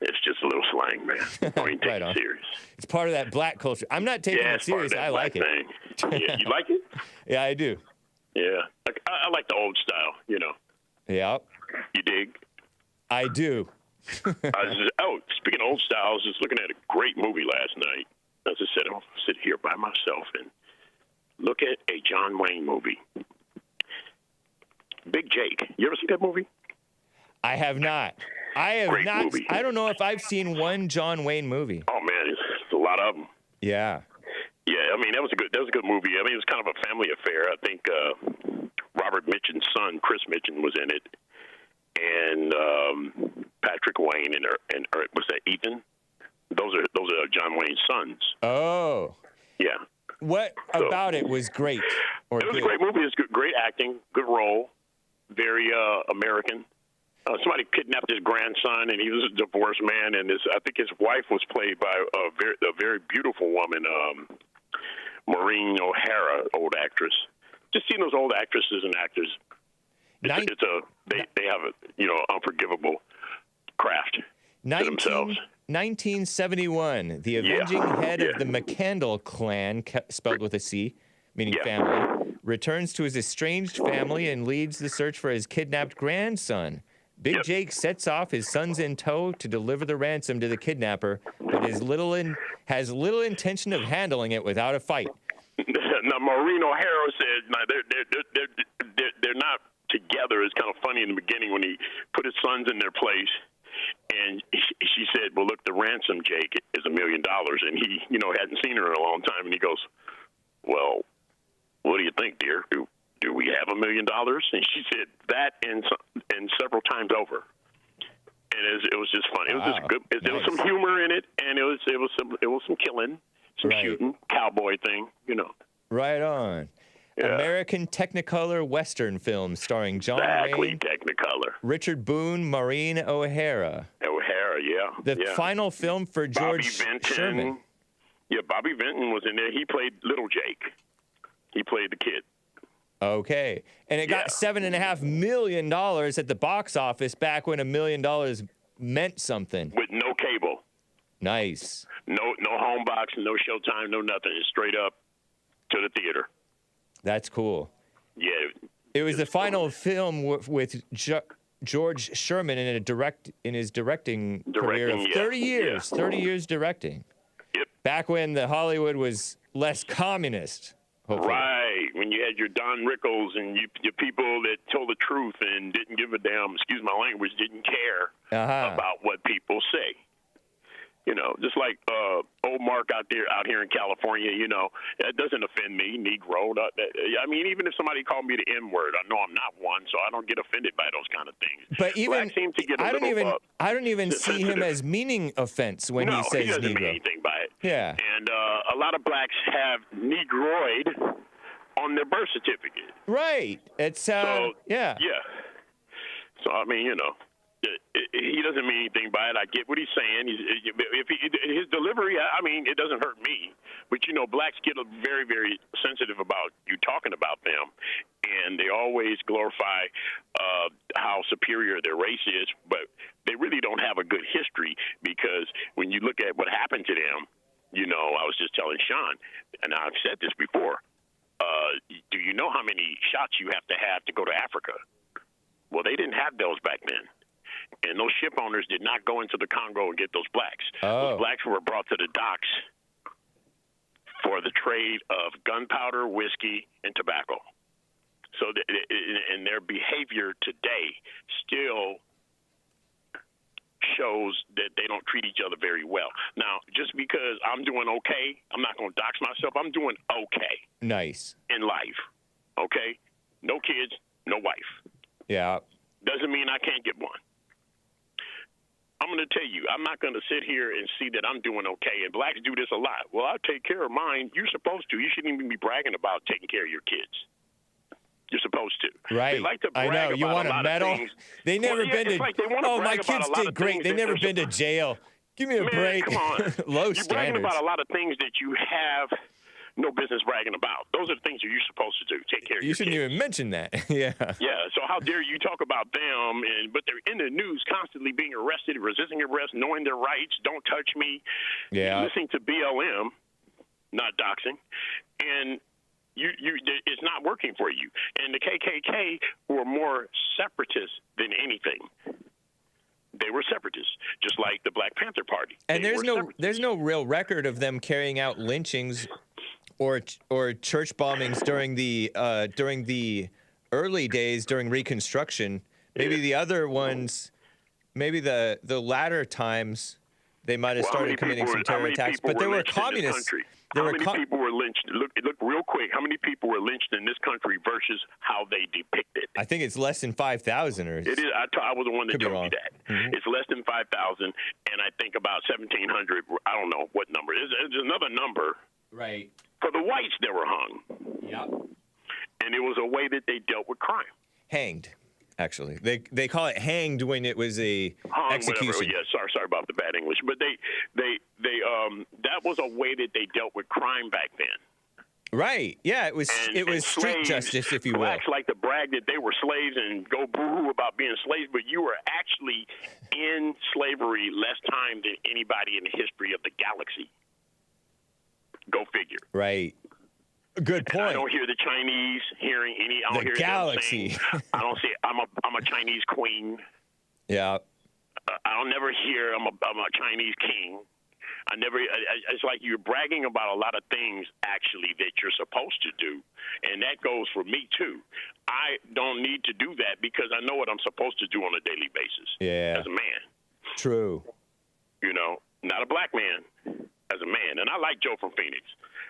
[SPEAKER 9] It's just a little slang, man. I ain't taking it serious.
[SPEAKER 1] It's part of that black culture. I'm not taking it serious. I like it.
[SPEAKER 9] Yeah, you like it?
[SPEAKER 1] Yeah, I do.
[SPEAKER 9] Yeah. I like the old style, you know.
[SPEAKER 1] Yeah.
[SPEAKER 9] You dig?
[SPEAKER 1] I do.
[SPEAKER 9] Speaking of old style, I was just looking at a great movie last night. As I said, I'll sit here by myself and look at a John Wayne movie. Big Jake. You ever see that movie?
[SPEAKER 1] I have not. I have
[SPEAKER 9] Great
[SPEAKER 1] not.
[SPEAKER 9] movie.
[SPEAKER 1] I don't know if I've seen one John Wayne movie.
[SPEAKER 9] Oh man, it's a lot of them.
[SPEAKER 1] Yeah.
[SPEAKER 9] Yeah, I mean that was a good movie. I mean it was kind of a family affair. I think Robert Mitchum's son, Chris Mitchum, was in it, and Patrick Wayne and was that Ethan? Those are John Wayne's sons.
[SPEAKER 1] Oh.
[SPEAKER 9] Yeah.
[SPEAKER 1] What about it was great? Or
[SPEAKER 9] it was a great movie. It's great acting, good role, very American. Somebody kidnapped his grandson, and he was a divorced man, and I think his wife was played by a very beautiful woman, Maureen O'Hara, old actress. Just seeing those old actresses and actors, they have a unforgivable craft to themselves.
[SPEAKER 1] 1971, the avenging head of the McCandle clan, spelled with a C, meaning family, returns to his estranged family and leads the search for his kidnapped grandson. Big Jake sets off his sons in tow to deliver the ransom to the kidnapper, but has little intention of handling it without a fight.
[SPEAKER 9] Now, Maureen O'Hara said, they're not together. It's kind of funny in the beginning when he put his sons in their place. And she said, well, look, the ransom, Jake, is $1 million. And he, hadn't seen her in a long time. And he goes, well, what do you think, dear? Do we have $1 million? And she said that and several times over. And it was just funny. It was just good. There was some humor in it, and it was some killing, some shooting, cowboy thing,
[SPEAKER 1] Right on. Yeah. American Technicolor Western film starring John Wayne,
[SPEAKER 9] Technicolor,
[SPEAKER 1] Richard Boone, Maureen O'Hara. The final film for George Sherman.
[SPEAKER 9] Yeah, Bobby Vinton was in there. He played Little Jake. He played the kid.
[SPEAKER 1] Okay. And it got $7.5 million at the box office back when $1 million meant something.
[SPEAKER 9] With no cable.
[SPEAKER 1] Nice.
[SPEAKER 9] No home box, no Showtime, no nothing. It's straight up to the theater.
[SPEAKER 1] That's cool.
[SPEAKER 9] Yeah.
[SPEAKER 1] It was the final film with George Sherman in his directing career of 30 years. 30 years directing.
[SPEAKER 9] Yep.
[SPEAKER 1] Back when the Hollywood was less communist. Hopefully.
[SPEAKER 9] Right. When you had your Don Rickles and your people that told the truth and didn't give a damn, excuse my language, didn't care about what people say. Just like old Mark out here in California, that doesn't offend me, Negro. I mean, even if somebody called me the N-word, I know I'm not one, so I don't get offended by those kind of things.
[SPEAKER 1] But even
[SPEAKER 9] seem to get
[SPEAKER 1] I don't even see him as meaning offense when he says
[SPEAKER 9] he doesn't
[SPEAKER 1] Negro.
[SPEAKER 9] mean anything by it.
[SPEAKER 1] Yeah.
[SPEAKER 9] And a lot of blacks have Negroid on their birth certificate.
[SPEAKER 1] Right. It's
[SPEAKER 9] yeah.
[SPEAKER 1] Yeah.
[SPEAKER 9] So I mean, he doesn't mean anything by it. I get what he's saying. His delivery, I mean, it doesn't hurt me. But, you know, blacks get very, very sensitive about you talking about them. And they always glorify how superior their race is. But they really don't have a good history, because when you look at what happened to them, you know, I was just telling Sean, and I've said this before, do you know how many shots you have to go to Africa? Well, they didn't have those back then. And those ship owners did not go into the Congo and get those blacks. Those blacks were brought to the docks for the trade of gunpowder, whiskey, and tobacco. So, and their behavior today still shows that they don't treat each other very well. Now, just because I'm doing okay, I'm not going to dox myself. I'm doing okay.
[SPEAKER 1] Nice.
[SPEAKER 9] In life, okay? No kids, no wife.
[SPEAKER 1] Yeah.
[SPEAKER 9] Doesn't mean I can't get one. I'm going to tell you, I'm not going to sit here and see that I'm doing okay, and blacks do this a lot. Well, I take care of mine. You're supposed to. You shouldn't even be bragging about taking care of your kids. You're supposed to.
[SPEAKER 1] Right.
[SPEAKER 9] They like to brag
[SPEAKER 1] I know. You want a medal? They never been to.
[SPEAKER 9] Like
[SPEAKER 1] my kids did great. They never been to jail. Give me a break.
[SPEAKER 9] Come on.
[SPEAKER 1] Low
[SPEAKER 9] You're
[SPEAKER 1] standards.
[SPEAKER 9] bragging about a lot of things that you have no business bragging about. Those are the things that you're supposed to do. Take care of your kids.
[SPEAKER 1] You shouldn't even mention that. Yeah.
[SPEAKER 9] Yeah. So how dare you talk about them? But they're in the news constantly being arrested, resisting arrest, knowing their rights. Don't touch me.
[SPEAKER 1] Yeah.
[SPEAKER 9] Listening to BLM, not doxing, and it's not working for you. And the KKK were more separatists than anything. They were separatists, just like the Black Panther Party.
[SPEAKER 1] And there's no real record of them carrying out lynchings or church bombings during the early days during Reconstruction. Maybe the other ones, maybe the latter times, they might have started committing some terror attacks. But there were communists.
[SPEAKER 9] How many people were lynched? Look real quick. How many people were lynched in this country versus how they depict it?
[SPEAKER 1] I think it's less than 5,000. Or
[SPEAKER 9] it is. I was the one that told me that.
[SPEAKER 1] Mm-hmm.
[SPEAKER 9] It's less than 5,000, and I think about 1,700. I don't know what number. It's another number.
[SPEAKER 1] Right.
[SPEAKER 9] For the whites that were hung.
[SPEAKER 1] Yep.
[SPEAKER 9] And it was a way that they dealt with crime.
[SPEAKER 1] Hanged. Actually, they call it hanged when it was a execution.
[SPEAKER 9] Whatever. Yeah, sorry about the bad English, but they that was a way that they dealt with crime back then.
[SPEAKER 1] Right. Yeah, it was street justice, if you will.
[SPEAKER 9] Blacks like to brag that they were slaves and go boo-hoo about being slaves, but you were actually in slavery less time than anybody in the history of the galaxy. Go figure.
[SPEAKER 1] Right. Good point.
[SPEAKER 9] And I don't hear the Chinese hearing any. I don't hear
[SPEAKER 1] galaxy.
[SPEAKER 9] Them saying, I don't say I'm a Chinese queen.
[SPEAKER 1] Yeah.
[SPEAKER 9] I'll never hear I'm a Chinese king. It's like you're bragging about a lot of things actually that you're supposed to do, and that goes for me too. I don't need to do that because I know what I'm supposed to do on a daily basis.
[SPEAKER 1] Yeah.
[SPEAKER 9] As a man.
[SPEAKER 1] True.
[SPEAKER 9] You know, not a black man. As a man, and I like Joe from Phoenix,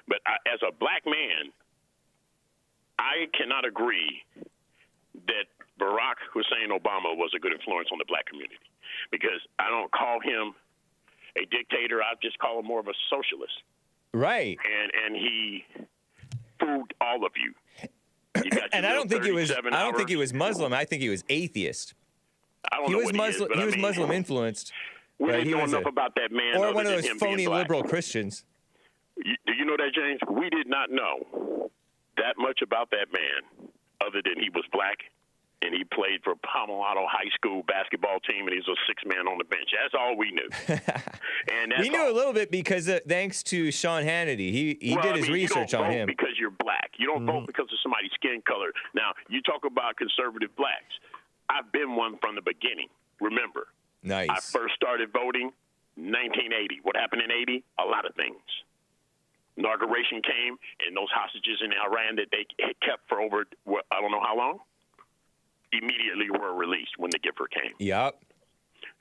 [SPEAKER 9] but as a black man, I cannot agree that Barack Hussein Obama was a good influence on the black community, because I don't call him a dictator. I just call him more of a socialist.
[SPEAKER 1] Right.
[SPEAKER 9] And he fooled all of you.
[SPEAKER 1] And I don't think he was. I don't think he was Muslim. I think he was atheist.
[SPEAKER 9] I don't know what
[SPEAKER 1] Muslim.
[SPEAKER 9] He
[SPEAKER 1] was Muslim influenced.
[SPEAKER 9] We didn't know enough about that man.
[SPEAKER 1] Or one of those phony liberal Christians.
[SPEAKER 9] Do you know that, James? We did not know that much about that man, other than he was black, and he played for Palomado High School basketball team, and he's a sixth man on the bench. That's all we knew. And
[SPEAKER 1] we knew a little bit because thanks to Sean Hannity. He did his research on him.
[SPEAKER 9] Because you're black. You don't vote because of somebody's skin color. Now, you talk about conservative blacks. I've been one from the beginning. Remember.
[SPEAKER 1] Nice.
[SPEAKER 9] I first started voting 1980. What happened in 80? A lot of things. Inauguration came, and those hostages in Iran that they kept for over, I don't know how long, immediately were released when the Giffer came.
[SPEAKER 1] Yep.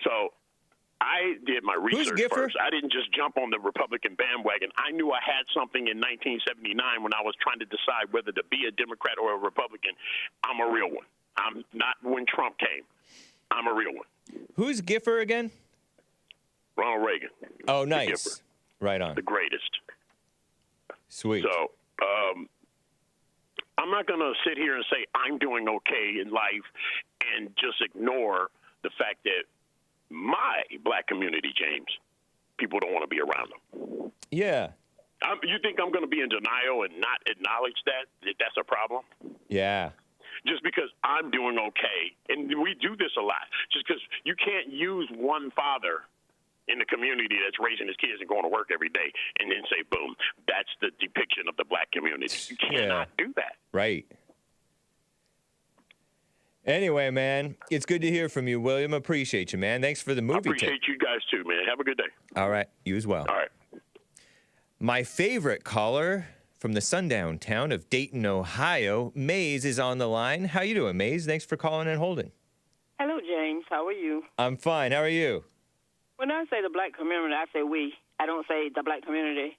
[SPEAKER 9] So I did my research first. I didn't just jump on the Republican bandwagon. I knew I had something in 1979 when I was trying to decide whether to be a Democrat or a Republican. I'm a real one. I'm not when Trump came. I'm a real one.
[SPEAKER 1] Who's Giffer again?
[SPEAKER 9] Ronald Reagan.
[SPEAKER 1] Oh, nice. Right on.
[SPEAKER 9] The greatest.
[SPEAKER 1] Sweet.
[SPEAKER 9] So I'm not going to sit here and say I'm doing okay in life and just ignore the fact that black community, James. People don't want to be around them.
[SPEAKER 1] Yeah.
[SPEAKER 9] You think I'm going to be in denial and not acknowledge that that's a problem?
[SPEAKER 1] Yeah.
[SPEAKER 9] Just because I'm doing okay, and we do this a lot, just because you can't use one father in the community that's raising his kids and going to work every day and then say, boom, that's the depiction of the black community. You cannot do that.
[SPEAKER 1] Right. Anyway, man, it's good to hear from you, William. Appreciate you, man. Thanks for the movie tip.
[SPEAKER 9] I appreciate you guys, too, man. Have a good day.
[SPEAKER 1] All right. You as well.
[SPEAKER 9] All right.
[SPEAKER 1] My favorite caller from the sundown town of Dayton, Ohio, Maze, is on the line. How you doing, Maze? Thanks for calling and holding.
[SPEAKER 10] Hello, James. How are you?
[SPEAKER 1] I'm fine. How are you?
[SPEAKER 10] When I say the black community, I say we. I don't say the black community.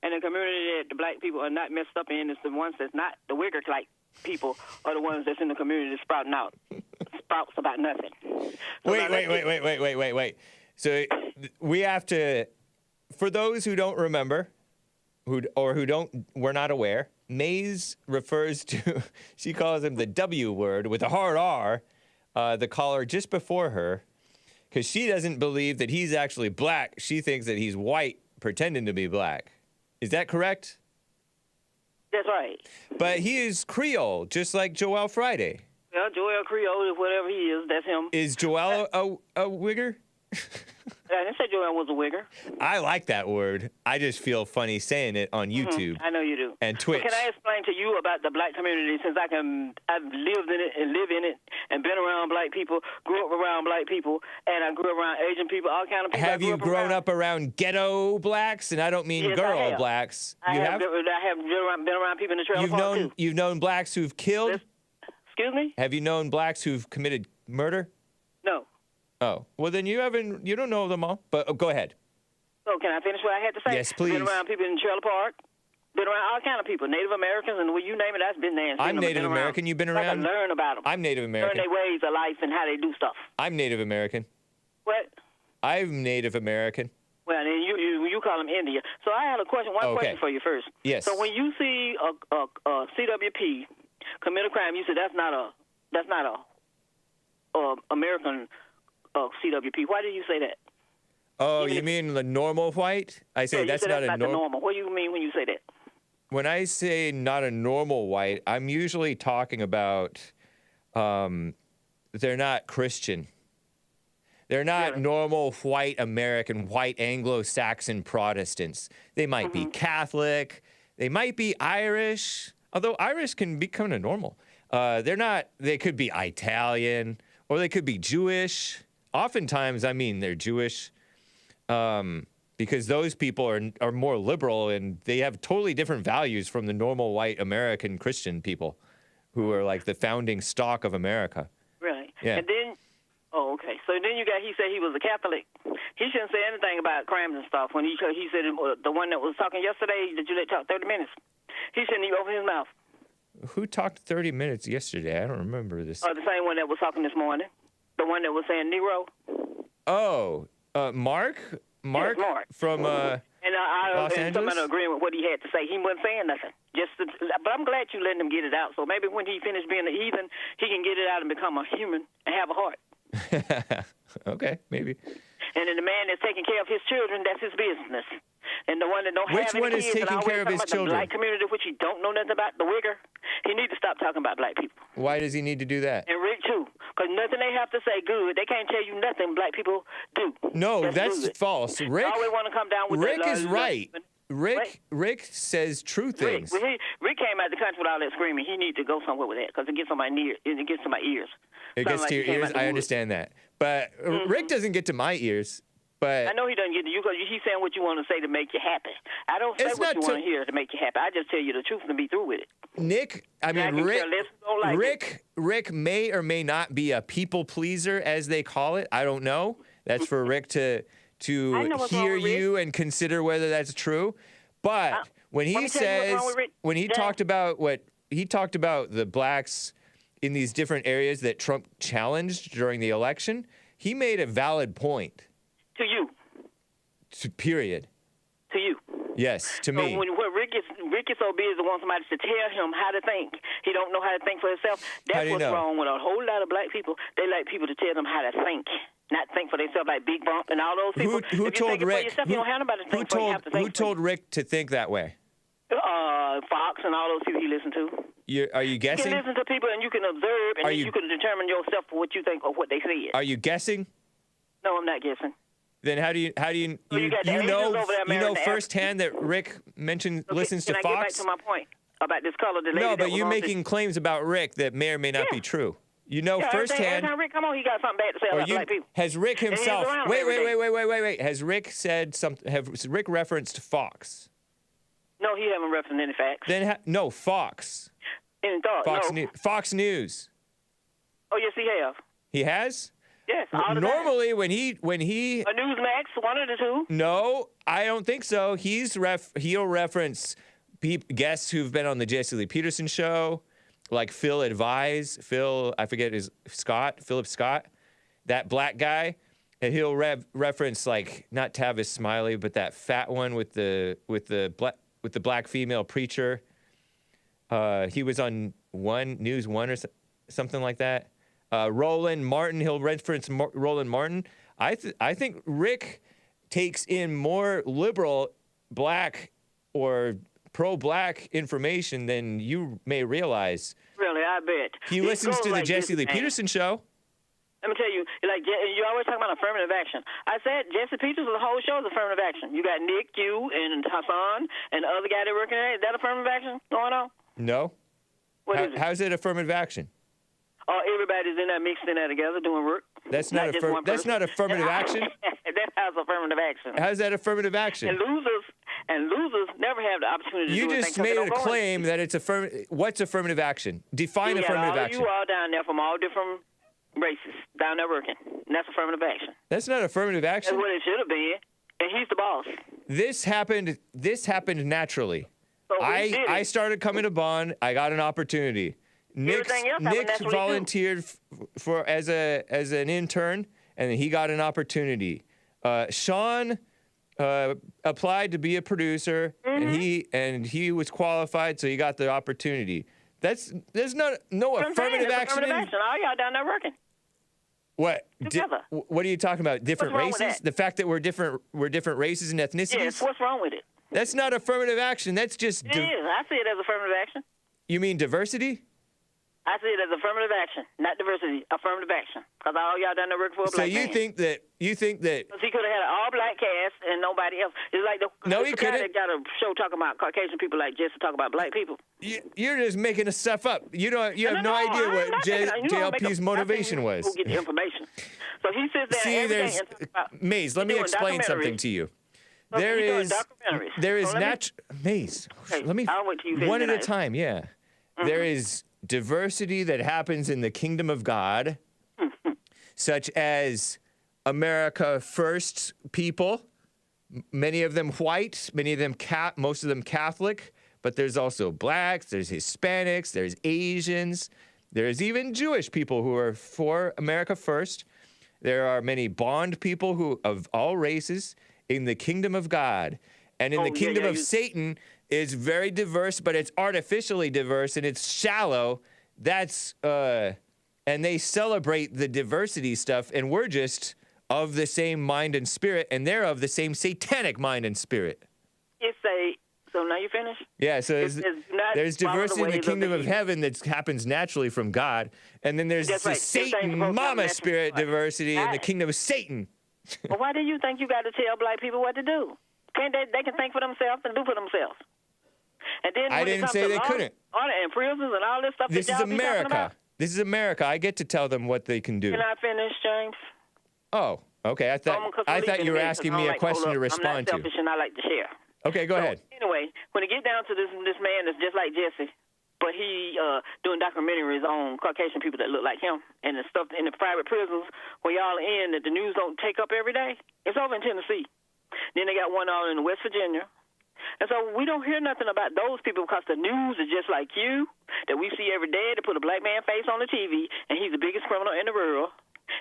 [SPEAKER 10] And the community that the black people are not messed up in is the ones that's not the wigger-like people are the ones that's in the community sprouting out. Sprouts about nothing. So
[SPEAKER 1] Wait. So we have to, for those who don't remember, we're not aware, Maze refers to, she calls him the W word with a hard R, the caller just before her, because she doesn't believe that he's actually black. She thinks that he's white, pretending to be black. Is that correct?
[SPEAKER 10] That's right.
[SPEAKER 1] But he is Creole, just like Joel Friday.
[SPEAKER 10] Well, Joel Creole is whatever he is. That's him.
[SPEAKER 1] Is Joel a wigger?
[SPEAKER 10] I didn't say Joel was a wigger.
[SPEAKER 1] I like that word. I just feel funny saying it on YouTube.
[SPEAKER 10] I know you do.
[SPEAKER 1] And Twitch.
[SPEAKER 10] But can I explain to you about the black community, since I've lived in it and live in it and been around black people, grew up around black people, and I grew up around Asian people, all kind of people.
[SPEAKER 1] Have you grown up around ghetto blacks? And I don't mean girl blacks.
[SPEAKER 10] I have been around people in the trailer park too.
[SPEAKER 1] You've known blacks who've killed?
[SPEAKER 10] Excuse me?
[SPEAKER 1] Have you known blacks who've committed murder?
[SPEAKER 10] No.
[SPEAKER 1] Oh, well then you don't know them all. But go ahead.
[SPEAKER 10] So can I finish what I had to say?
[SPEAKER 1] Yes, please.
[SPEAKER 10] Been around people in the trailer park. Been around all kind of people, Native Americans, and you name it, I've been there.
[SPEAKER 1] I'm Native American. You've been around?
[SPEAKER 10] I learn about them.
[SPEAKER 1] I'm Native American.
[SPEAKER 10] Learn their ways of life and how they do stuff.
[SPEAKER 1] I'm Native American.
[SPEAKER 10] What?
[SPEAKER 1] I'm Native American.
[SPEAKER 10] Well, then you call them India. So I had a question. One question for you first.
[SPEAKER 1] Yes.
[SPEAKER 10] So when you see a CWP commit a crime, you say that's not a American CWP. Why do you say that?
[SPEAKER 1] Oh, you mean the normal white? I say that's not a
[SPEAKER 10] normal. What do you mean when you say that?
[SPEAKER 1] When I say not a normal white, I'm usually talking about they're not Christian. They're not normal white American, white Anglo-Saxon Protestants. They might be Catholic. They might be Irish, although Irish can be kind of normal. They're not. They could be Italian, or they could be Jewish. Oftentimes, I mean, they're Jewish. Because those people are more liberal and they have totally different values from the normal white American Christian people who are like the founding stock of America.
[SPEAKER 10] Really?
[SPEAKER 1] Yeah.
[SPEAKER 10] And then, okay. So then he said he was a Catholic. He shouldn't say anything about crimes and stuff. When he said the one that was talking yesterday that you let talk 30 minutes, he shouldn't even open his mouth.
[SPEAKER 1] Who talked 30 minutes yesterday? I don't remember this.
[SPEAKER 10] The same one that was talking this morning. The one that was saying Negro.
[SPEAKER 1] Oh, Mark? Mark?
[SPEAKER 10] Yes, Mark.
[SPEAKER 1] From Los Angeles?
[SPEAKER 10] I'm in agreement with what he had to say. He wasn't saying nothing. But I'm glad you letting him get it out. So maybe when he finished being a heathen, he can get it out and become a human and have a heart.
[SPEAKER 1] Okay, maybe.
[SPEAKER 10] And then the man that's taking care of his children, that's his business. And the one that don't have any kids,
[SPEAKER 1] which one is taking care of his children?
[SPEAKER 10] The black community, which he don't know nothing about, the wigger, he needs to stop talking about black people.
[SPEAKER 1] Why does he need to do that?
[SPEAKER 10] And Rick, too. Because nothing they have to say good. They can't tell you nothing black people do.
[SPEAKER 1] No, that's false. Rick
[SPEAKER 10] always want to come down with
[SPEAKER 1] Rick is right. Rick says true things.
[SPEAKER 10] Rick came out of the country with all that screaming. He needs to go somewhere with that because it gets on my ears. It gets to my ears.
[SPEAKER 1] It gets to your ears? I understand that. But Rick doesn't get to my ears. But
[SPEAKER 10] I know he doesn't get to you because he's saying what you want to say to make you happy. I don't say what you want to hear to make you happy. I just tell you the truth and be through with it.
[SPEAKER 1] Rick may or may not be a people pleaser, as they call it. I don't know. That's for Rick to hear you and consider whether that's true. But when he talked about the blacks in these different areas that Trump challenged during the election, he made a valid point.
[SPEAKER 10] To you.
[SPEAKER 1] Period.
[SPEAKER 10] To you.
[SPEAKER 1] Yes, to me.
[SPEAKER 10] When Rick is so busy to want somebody to tell him how to think, he don't know how to think for himself. That's what's wrong with a whole lot of black people. They like people to tell them how to think. not think for themselves like Big Bump and all those people.
[SPEAKER 1] Who
[SPEAKER 10] if you
[SPEAKER 1] told
[SPEAKER 10] think
[SPEAKER 1] Rick?
[SPEAKER 10] For yourself, you don't have nobody to think for. You have to think
[SPEAKER 1] Who told Rick to think that way?
[SPEAKER 10] Fox and all those people he listened to.
[SPEAKER 1] Are you guessing?
[SPEAKER 10] You can listen to people and you can observe and then you can determine yourself for what you think of what they said.
[SPEAKER 1] Are you guessing?
[SPEAKER 10] No, I'm not guessing.
[SPEAKER 1] Then how do you know firsthand that Rick listens to Fox?
[SPEAKER 10] Can I get back to my point about this color?
[SPEAKER 1] No, but you're making claims about Rick that may or may not be true. You know firsthand.
[SPEAKER 10] Every time Rick come on, he got something bad to say about black people.
[SPEAKER 1] Has Rick himself? Wait. Has Rick said something? Has Rick referenced Fox?
[SPEAKER 10] No, he haven't referenced any facts.
[SPEAKER 1] Then no, Fox. Fox News.
[SPEAKER 10] Oh yes, he has.
[SPEAKER 1] He has.
[SPEAKER 10] Yes.
[SPEAKER 1] Normally, when he
[SPEAKER 10] a Newsmax, one of the two.
[SPEAKER 1] No, I don't think so. He'll reference guests who've been on the Jesse Lee Peterson show, like Philip Scott, that black guy, and he'll reference like not Tavis Smiley, but that fat one with the black female preacher. He was on News One or something like that. Roland Martin, he'll reference Roland Martin. I think Rick takes in more liberal black or pro-black information than you may realize.
[SPEAKER 10] Really, I bet.
[SPEAKER 1] He listens to the Jesse Lee Peterson show.
[SPEAKER 10] Let me tell you, like you always talk about affirmative action. I said Jesse Peterson, the whole show is affirmative action. You got Nick, you, and Hassan, and the other guy they're working at. Is that affirmative action going on?
[SPEAKER 1] No. How's it affirmative action?
[SPEAKER 10] Oh, everybody's in there, mixed in there together, doing work.
[SPEAKER 1] That's not affirmative action.
[SPEAKER 10] That's affirmative action.
[SPEAKER 1] How's that affirmative action?
[SPEAKER 10] And losers never have the opportunity to do
[SPEAKER 1] You just made a claim that it's affirmative. What's affirmative action? Define affirmative action.
[SPEAKER 10] You all down there from all different races down there working. And that's affirmative action.
[SPEAKER 1] That's not affirmative action.
[SPEAKER 10] That's what it should have been. And he's the boss.
[SPEAKER 1] This happened naturally.
[SPEAKER 10] So
[SPEAKER 1] I started coming to Bond. I got an opportunity. Nick volunteered as an intern, and he got an opportunity. Sean applied to be a producer, and he was qualified, so he got the opportunity. There's no affirmative action.
[SPEAKER 10] All y'all down there working.
[SPEAKER 1] What?
[SPEAKER 10] Together.
[SPEAKER 1] What are you talking about? Different races? The fact that we're different races and ethnicities?
[SPEAKER 10] Yes. What's wrong with it?
[SPEAKER 1] That's not affirmative action. That's just.
[SPEAKER 10] It is. I see it as affirmative action.
[SPEAKER 1] You mean diversity?
[SPEAKER 10] I see it as affirmative action, not diversity. Affirmative action, because all y'all done the work for a black man.
[SPEAKER 1] So you think that? Because
[SPEAKER 10] he could have had an all-black cast and nobody else. It's like
[SPEAKER 1] he couldn't.
[SPEAKER 10] That got a show talking about Caucasian people like just to talk about black people.
[SPEAKER 1] You're just making this stuff up. You have no idea what JLP's motivation was.
[SPEAKER 10] Who get the information? So he sits there.
[SPEAKER 1] Maze, let me explain something to you. There is Maze. Let me one at a time. Yeah, there is diversity that happens in the kingdom of God, such as America First people, many of them white, many of them most of them Catholic, but there's also blacks, there's Hispanics, there's Asians, there's even Jewish people who are for America First. There are many Bond people who of all races in the kingdom of God. And in the kingdom of Satan is very diverse, but it's artificially diverse and it's shallow. That's and they celebrate the diversity stuff, and we're just of the same mind and spirit, and they're of the same satanic mind and spirit.
[SPEAKER 10] So now you finished?
[SPEAKER 1] Yeah, so there's diversity in the kingdom of heaven that happens naturally from God, and then there's the Satan mama spirit diversity in the kingdom of Satan.
[SPEAKER 10] Well, why do you think you got to tell black people what to do? Can't they can think for themselves and do for themselves? And then
[SPEAKER 1] I didn't say they couldn't.
[SPEAKER 10] And prisons and all this stuff.
[SPEAKER 1] This is America. This is America. I get to tell them what they can do.
[SPEAKER 10] Can I finish, James?
[SPEAKER 1] Oh, okay. I thought you were asking me a question to respond to.
[SPEAKER 10] I'm not selfish and I like to share.
[SPEAKER 1] Okay, go ahead.
[SPEAKER 10] Anyway, when it get down to this man that's just like Jesse, but he doing documentaries on Caucasian people that look like him and the stuff in the private prisons where y'all are in that the news don't take up every day. It's over in Tennessee. Then they got one all in West Virginia. And so we don't hear nothing about those people because the news is just like you, that we see every day. They put a black man face on the TV, and he's the biggest criminal in the world.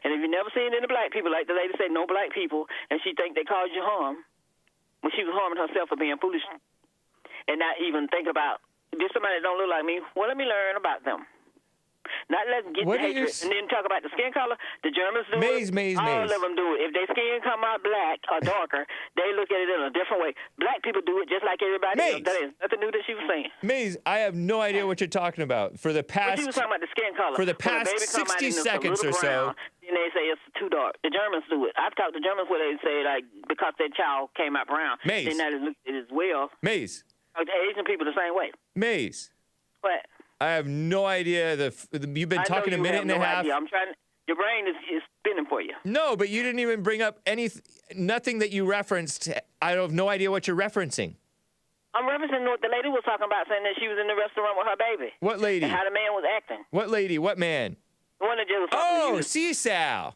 [SPEAKER 10] And if you never seen any black people, like the lady said, no black people, and she think they caused you harm when she was harming herself for being foolish and not even think about, this somebody that don't look like me, well, let me learn about them. Not let's get
[SPEAKER 1] What
[SPEAKER 10] the
[SPEAKER 1] are you
[SPEAKER 10] hatred. And then talk about the skin color. The Germans do it. All of them do it. If their skin come out black or darker, they look at it in a different way. Black people do it just like everybody else. That is nothing new that she was saying.
[SPEAKER 1] Maze, I have no idea what you're talking about. For the past,
[SPEAKER 10] she was talking about the skin color.
[SPEAKER 1] For the past 60 seconds or so.
[SPEAKER 10] And they say it's too dark. The Germans do it. I've talked to Germans where they say, like, because their child came out brown,
[SPEAKER 1] Maze.
[SPEAKER 10] they not look at it as well.
[SPEAKER 1] Maze.
[SPEAKER 10] Asian people the same way.
[SPEAKER 1] Maze.
[SPEAKER 10] What?
[SPEAKER 1] I have no idea. You've been talking a minute and a half.
[SPEAKER 10] Idea. I'm trying. Your brain is spinning for you.
[SPEAKER 1] No, but you didn't even bring up nothing that you referenced. I have no idea what you're referencing.
[SPEAKER 10] I'm referencing what the lady was talking about, saying that she was in the restaurant with her baby.
[SPEAKER 1] What lady?
[SPEAKER 10] And how the man was acting.
[SPEAKER 1] What lady? What man?
[SPEAKER 10] The one that just was talking to you.
[SPEAKER 1] CSAL.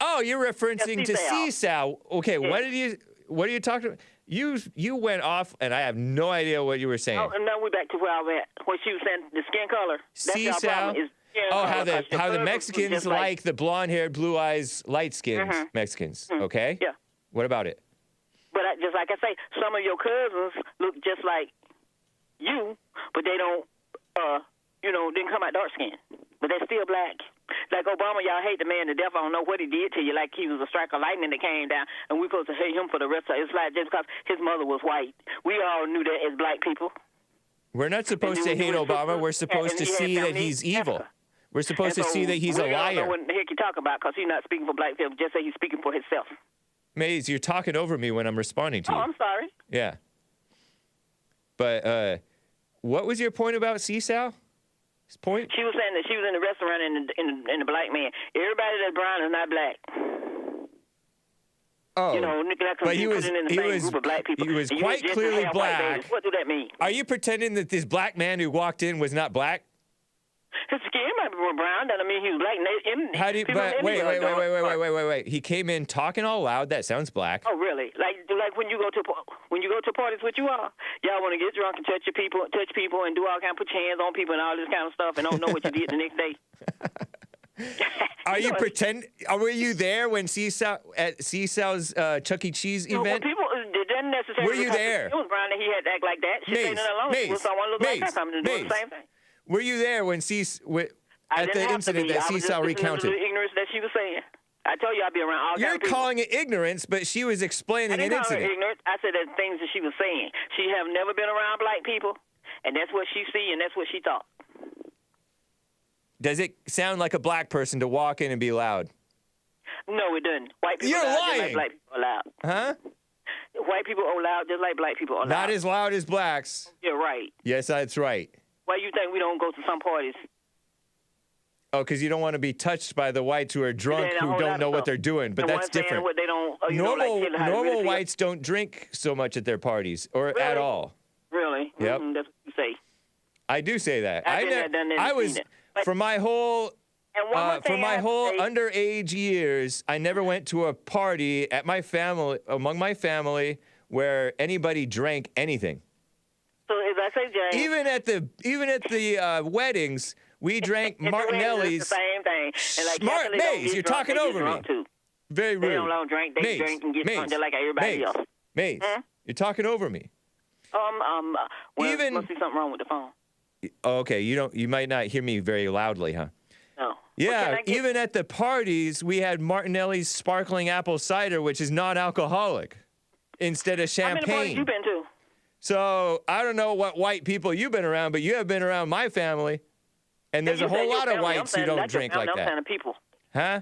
[SPEAKER 1] Oh, you're referencing to CSAL. Okay, yeah. What are you talking about? You went off, and I have no idea what you were saying.
[SPEAKER 10] Oh, and now we're back to where I was at. What she was saying, the skin color.
[SPEAKER 1] CSAL. How the Mexicans like the blonde-haired, blue eyes, light-skinned Mexicans. Okay.
[SPEAKER 10] Yeah.
[SPEAKER 1] What about it?
[SPEAKER 10] But just like I say, some of your cousins look just like you, but they don't, didn't come out dark skinned, but they're still black. Like Obama, y'all hate the man to death. I don't know what he did to you. Like he was a strike of lightning that came down, and we're supposed to hate him for the rest of his life just because his mother was white. We all knew that as black people.
[SPEAKER 1] We're not supposed to hate Obama. We're supposed to see that he's evil. We're supposed to see that he's a liar.
[SPEAKER 10] We don't know what the heck he talk about because he's not speaking for black people. Just say he's speaking for himself.
[SPEAKER 1] Maze, you're talking over me when I'm responding to you.
[SPEAKER 10] Oh, I'm sorry.
[SPEAKER 1] Yeah. But what was your point about CSAL? His point?
[SPEAKER 10] She was saying that she was in the restaurant and the black man. Everybody that's brown is not black.
[SPEAKER 1] Oh,
[SPEAKER 10] but he was
[SPEAKER 1] quite clearly black.
[SPEAKER 10] What do that mean?
[SPEAKER 1] Are you pretending that this black man who walked in was not black?
[SPEAKER 10] His skin might be brown. That I mean, he was black.
[SPEAKER 1] How do you? Wait. He came in talking all loud. That sounds black.
[SPEAKER 10] Oh, really? Like when you go to parties, what you are? Y'all want to get drunk and touch people, and do all kind of put your hands on people and all this kind of stuff, and don't know what you did the next day.
[SPEAKER 1] Are you pretend? Were you there when CSAL's Chuck E. Cheese event?
[SPEAKER 10] People didn't necessarily.
[SPEAKER 1] Were you there?
[SPEAKER 10] It was brown that he had to act like that. She stayed alone. It was someone looked like that coming to do the same thing.
[SPEAKER 1] Were you there when at the incident that CSAL recounted?
[SPEAKER 10] The ignorance that she was saying. I told you I'd be around all
[SPEAKER 1] You're
[SPEAKER 10] kind of people.
[SPEAKER 1] calling it ignorance, but she was explaining an incident.
[SPEAKER 10] I didn't call her ignorant. I said the things that she was saying. She have never been around black people, and that's what she see, and that's what she thought.
[SPEAKER 1] Does it sound like a black person to walk in and be loud?
[SPEAKER 10] No, it doesn't. White people
[SPEAKER 1] You're
[SPEAKER 10] loud
[SPEAKER 1] lying.
[SPEAKER 10] just like black people are loud.
[SPEAKER 1] Huh?
[SPEAKER 10] White people are loud just like black people are loud.
[SPEAKER 1] Not as loud as blacks.
[SPEAKER 10] You're right.
[SPEAKER 1] Yes, that's right.
[SPEAKER 10] Why you think we don't go to some parties?
[SPEAKER 1] Oh, because you don't want to be touched by the whites who are drunk, who don't know what they're doing. But that's different.
[SPEAKER 10] What they don't,
[SPEAKER 1] normal whites don't drink so much at their parties or at all.
[SPEAKER 10] Really?
[SPEAKER 1] Yep.
[SPEAKER 10] Mm-hmm, that's what you say.
[SPEAKER 1] I do say that. For my whole underage years, I never went to a party among my family where anybody drank anything.
[SPEAKER 10] So as I say, James,
[SPEAKER 1] even at the weddings, we drank Martinelli's.
[SPEAKER 10] The same thing. And like
[SPEAKER 1] Maze, you're talking over me.
[SPEAKER 10] Too.
[SPEAKER 1] Very rude.
[SPEAKER 10] They don't drink. They drink and get drunk just like everybody else.
[SPEAKER 1] Maze, you're talking over me.
[SPEAKER 10] Must be something wrong with the phone.
[SPEAKER 1] Okay, you might not hear me very loudly, huh?
[SPEAKER 10] No.
[SPEAKER 1] Yeah, even at the parties, we had Martinelli's sparkling apple cider, which is non-alcoholic, instead of champagne.
[SPEAKER 10] How many parties you been to?
[SPEAKER 1] So I don't know what white people you've been around, but you have been around my family, and there's a whole lot of whites who don't drink like that.
[SPEAKER 10] I'm saying the people.
[SPEAKER 1] Huh?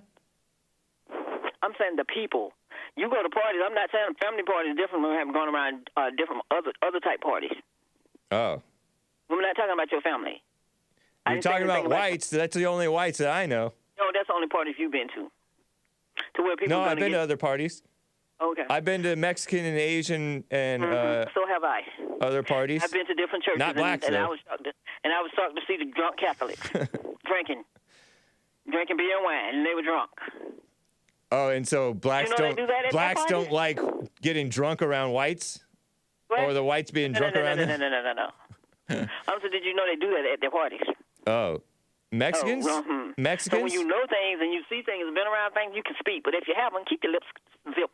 [SPEAKER 10] I'm saying the people. You go to parties. I'm not saying family parties different when we haven't gone around different other type parties.
[SPEAKER 1] Oh.
[SPEAKER 10] We're not talking about your family.
[SPEAKER 1] You're talking about whites. That's the only whites that I know.
[SPEAKER 10] No, that's the only parties you've been to. To where people.
[SPEAKER 1] No, I've been to other parties.
[SPEAKER 10] Okay.
[SPEAKER 1] I've been to Mexican and Asian and
[SPEAKER 10] so have I.
[SPEAKER 1] Other parties.
[SPEAKER 10] I've been to different churches.
[SPEAKER 1] Not blacks,
[SPEAKER 10] and
[SPEAKER 1] though.
[SPEAKER 10] I was shocked to see the drunk Catholics drinking beer and wine, and they were drunk.
[SPEAKER 1] Oh, and so blacks
[SPEAKER 10] blacks
[SPEAKER 1] don't like getting drunk around whites,
[SPEAKER 10] what?
[SPEAKER 1] Or the whites being drunk around them.
[SPEAKER 10] No. So did you know they do that at their parties?
[SPEAKER 1] Oh, Mexicans? Mexicans?
[SPEAKER 10] So when you know things and you see things and been around things, you can speak. But if you haven't, keep your lips zipped.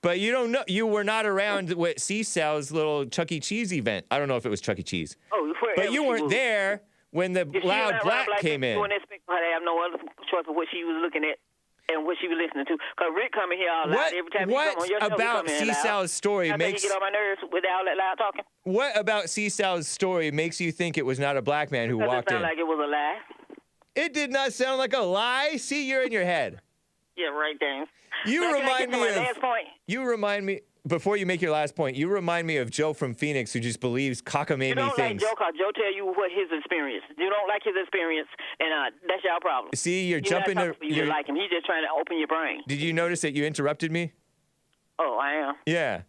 [SPEAKER 1] But you don't know. You were not around with CSAL's little Chuck E. Cheese event. I don't know if it was Chuck E. Cheese.
[SPEAKER 10] Oh,
[SPEAKER 1] but you weren't there when the loud black came in.
[SPEAKER 10] When they no other choice of what she was looking at and what she was listening to. Because Rick come in here all loud every time he come on your show.
[SPEAKER 1] What about CSAL's story makes
[SPEAKER 10] you get on my nerves with all that loud talking?
[SPEAKER 1] What about CSAL's story makes you think it was not a black man who walked in?
[SPEAKER 10] It sounded like it was a lie.
[SPEAKER 1] It did not sound like a lie. See, you're in your head.
[SPEAKER 10] Yeah, right, James.
[SPEAKER 1] You remind me of.
[SPEAKER 10] Last point?
[SPEAKER 1] You remind me. Before you make your last point, you remind me of Joe from Phoenix, who just believes cockamamie things.
[SPEAKER 10] You don't like Joe, because Joe tell you what his experience. You don't like his experience, and that's your problem.
[SPEAKER 1] See, you're jumping to.
[SPEAKER 10] You like him. He's just trying to open your brain.
[SPEAKER 1] Did you notice that you interrupted me?
[SPEAKER 10] Oh, I am.
[SPEAKER 1] Yeah.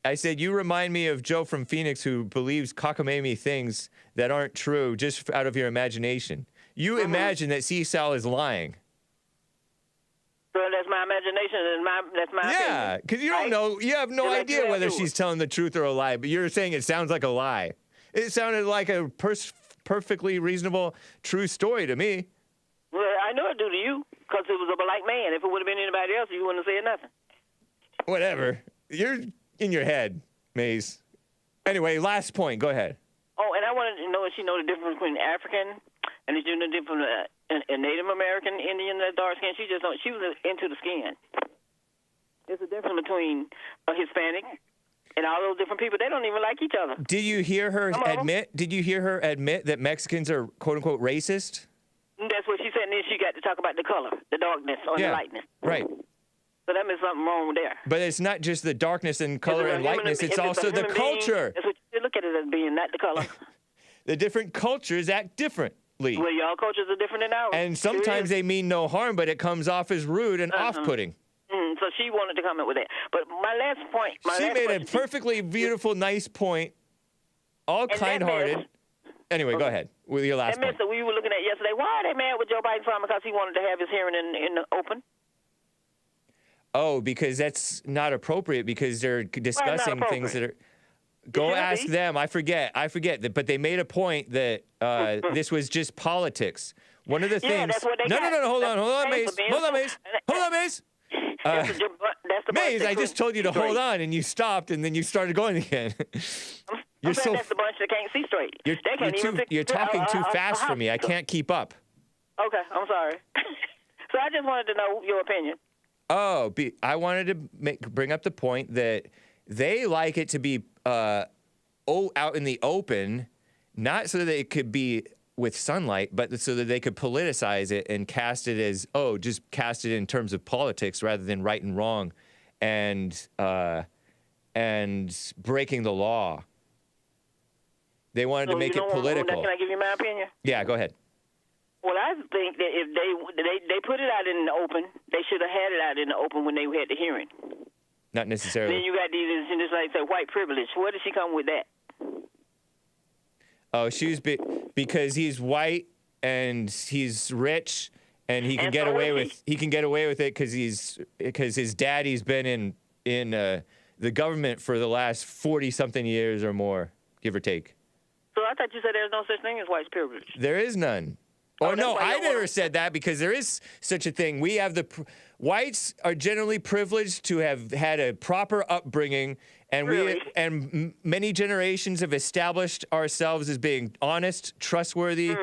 [SPEAKER 1] I said, you remind me of Joe from Phoenix, who believes cockamamie things that aren't true just out of your imagination. You imagine that CSAL is lying.
[SPEAKER 10] So that's my imagination, and that's my opinion.
[SPEAKER 1] Yeah, because you don't know, you have no idea whether she's telling the truth or a lie, but you're saying it sounds like a lie. It sounded like a perfectly reasonable, true story to me.
[SPEAKER 10] Well, I know it do to you, because it was a black man. If it would have been anybody else, you wouldn't have said nothing.
[SPEAKER 1] Whatever. You're in your head, Maze. Anyway, last point. Go ahead.
[SPEAKER 10] Oh, and I wanted to know if she know the difference between African and if you know the difference a Native American Indian, that dark skin. She just don't. She was into the skin. There's a difference between a Hispanic and all those different people. They don't even like each other.
[SPEAKER 1] Did you hear her admit? Did you hear her admit that Mexicans are quote unquote racist?
[SPEAKER 10] That's what she said. And then she got to talk about the color, the darkness, or the lightness.
[SPEAKER 1] Right.
[SPEAKER 10] So that means something wrong there.
[SPEAKER 1] But it's not just the darkness and color and lightness. It's also the culture.
[SPEAKER 10] That's what you look at it as being, not the color.
[SPEAKER 1] The different cultures act differently.
[SPEAKER 10] Well, y'all cultures are different than ours.
[SPEAKER 1] And sometimes they mean no harm, but it comes off as rude and off-putting.
[SPEAKER 10] So she wanted to comment with that. But my last point.
[SPEAKER 1] She made a perfectly beautiful, nice point, all kind-hearted. Anyway, go ahead with your last point.
[SPEAKER 10] That we were looking at yesterday. Why are they mad with Joe Biden for? Because he wanted to have his hearing in the open.
[SPEAKER 1] Oh, because that's not appropriate because they're discussing things that are... Go ask them. I forget. But they made a point that this was just politics. One of the things...
[SPEAKER 10] That's what they
[SPEAKER 1] no,
[SPEAKER 10] got.
[SPEAKER 1] Hold on, Maze. Maze, I just told you to hold on, and you stopped, and then you started going again.
[SPEAKER 10] I'm saying that's the bunch that can't see straight.
[SPEAKER 1] You're talking too fast for me. I can't keep up.
[SPEAKER 10] Okay, I'm sorry. So I just wanted to know your opinion.
[SPEAKER 1] Oh, I wanted to bring up the point that they like it to be out in the open, not so that it could be with sunlight, but so that they could politicize it and cast it as, just cast it in terms of politics rather than right and wrong and breaking the law. They wanted to make it political.
[SPEAKER 10] Can I give you my opinion?
[SPEAKER 1] Yeah, go ahead.
[SPEAKER 10] Well, I think that if they put it out in the open, they should have had it out in the open when they had the hearing.
[SPEAKER 1] Not necessarily.
[SPEAKER 10] Then you got these, just like say, white privilege. Where did she come with that?
[SPEAKER 1] Oh, she was because he's white and he's rich and he can get away with it because his daddy's been in the government for the last 40-something years or more, give or take.
[SPEAKER 10] So I thought you said there's no such thing as white privilege.
[SPEAKER 1] There is none. Oh, no, I never said that because there is such a thing. We have whites are generally privileged to have had a proper upbringing, and many generations have established ourselves as being honest, trustworthy,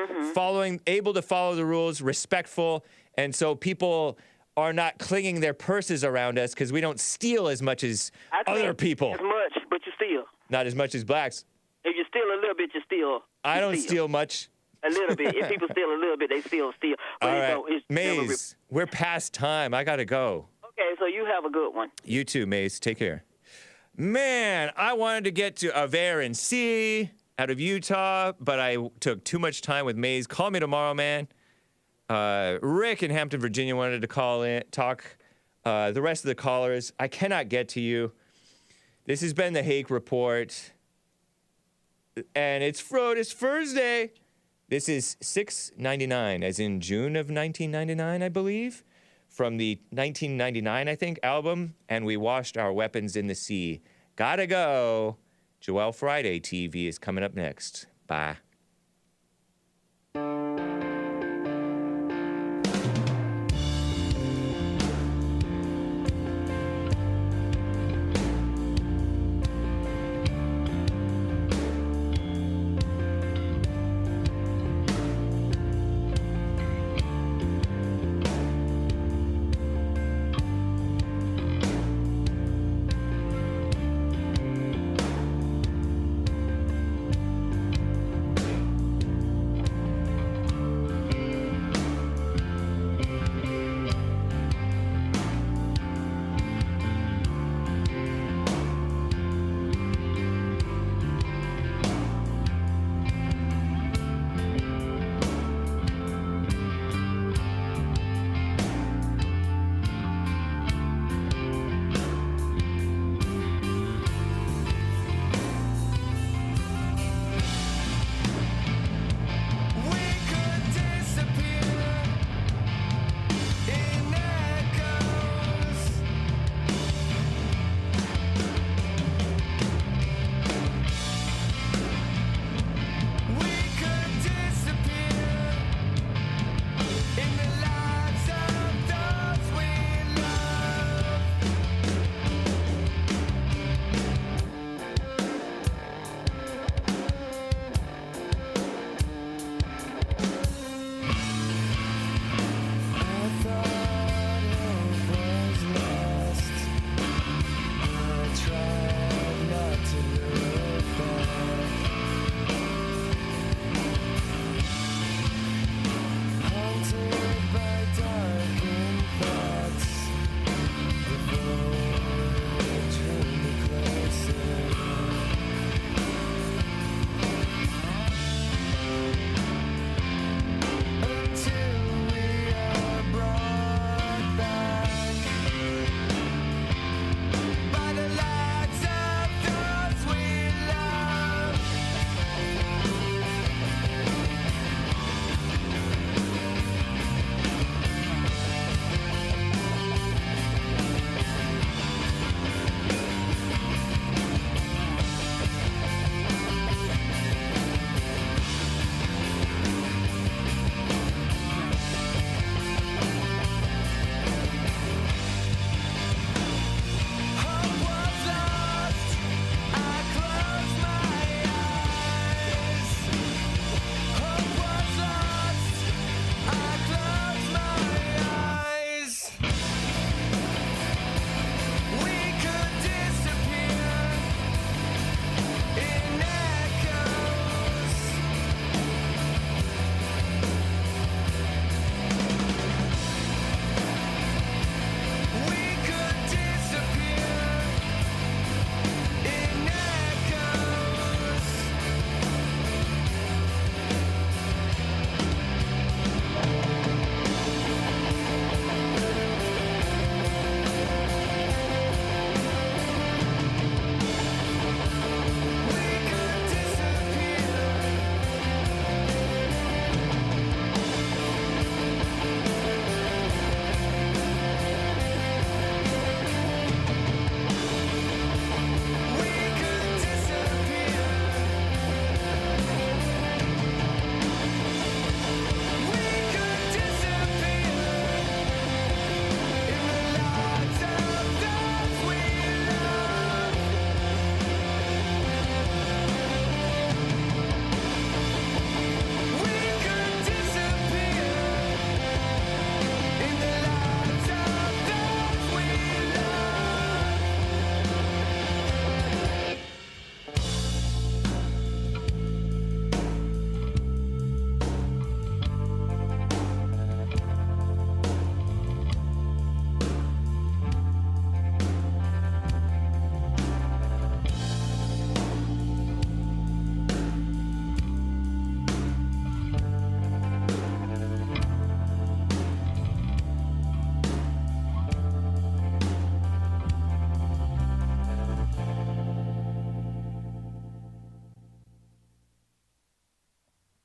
[SPEAKER 1] able to follow the rules, respectful, and so people are not clinging their purses around us because we don't steal as much as other people.
[SPEAKER 10] As much, but you steal.
[SPEAKER 1] Not as much as blacks.
[SPEAKER 10] If you steal a little bit, you steal.
[SPEAKER 1] I don't steal much.
[SPEAKER 10] A little bit. If people steal a little bit, they still steal. But
[SPEAKER 1] all right, Maze, we're past time. I got to go.
[SPEAKER 10] Okay, so you have a good one.
[SPEAKER 1] You too, Maze. Take care. Man, I wanted to get to Aver and C out of Utah, but I took too much time with Maze. Call me tomorrow, man. Rick in Hampton, Virginia wanted to call in, talk. The rest of the callers, I cannot get to you. This has been the Hake Report. And it's Frodus Thursday. This is 699, as in June of 1999, I believe, from the 1999, I think, album, And We Washed Our Weapons in the Sea. Gotta go. Joelle Friday TV is coming up next. Bye.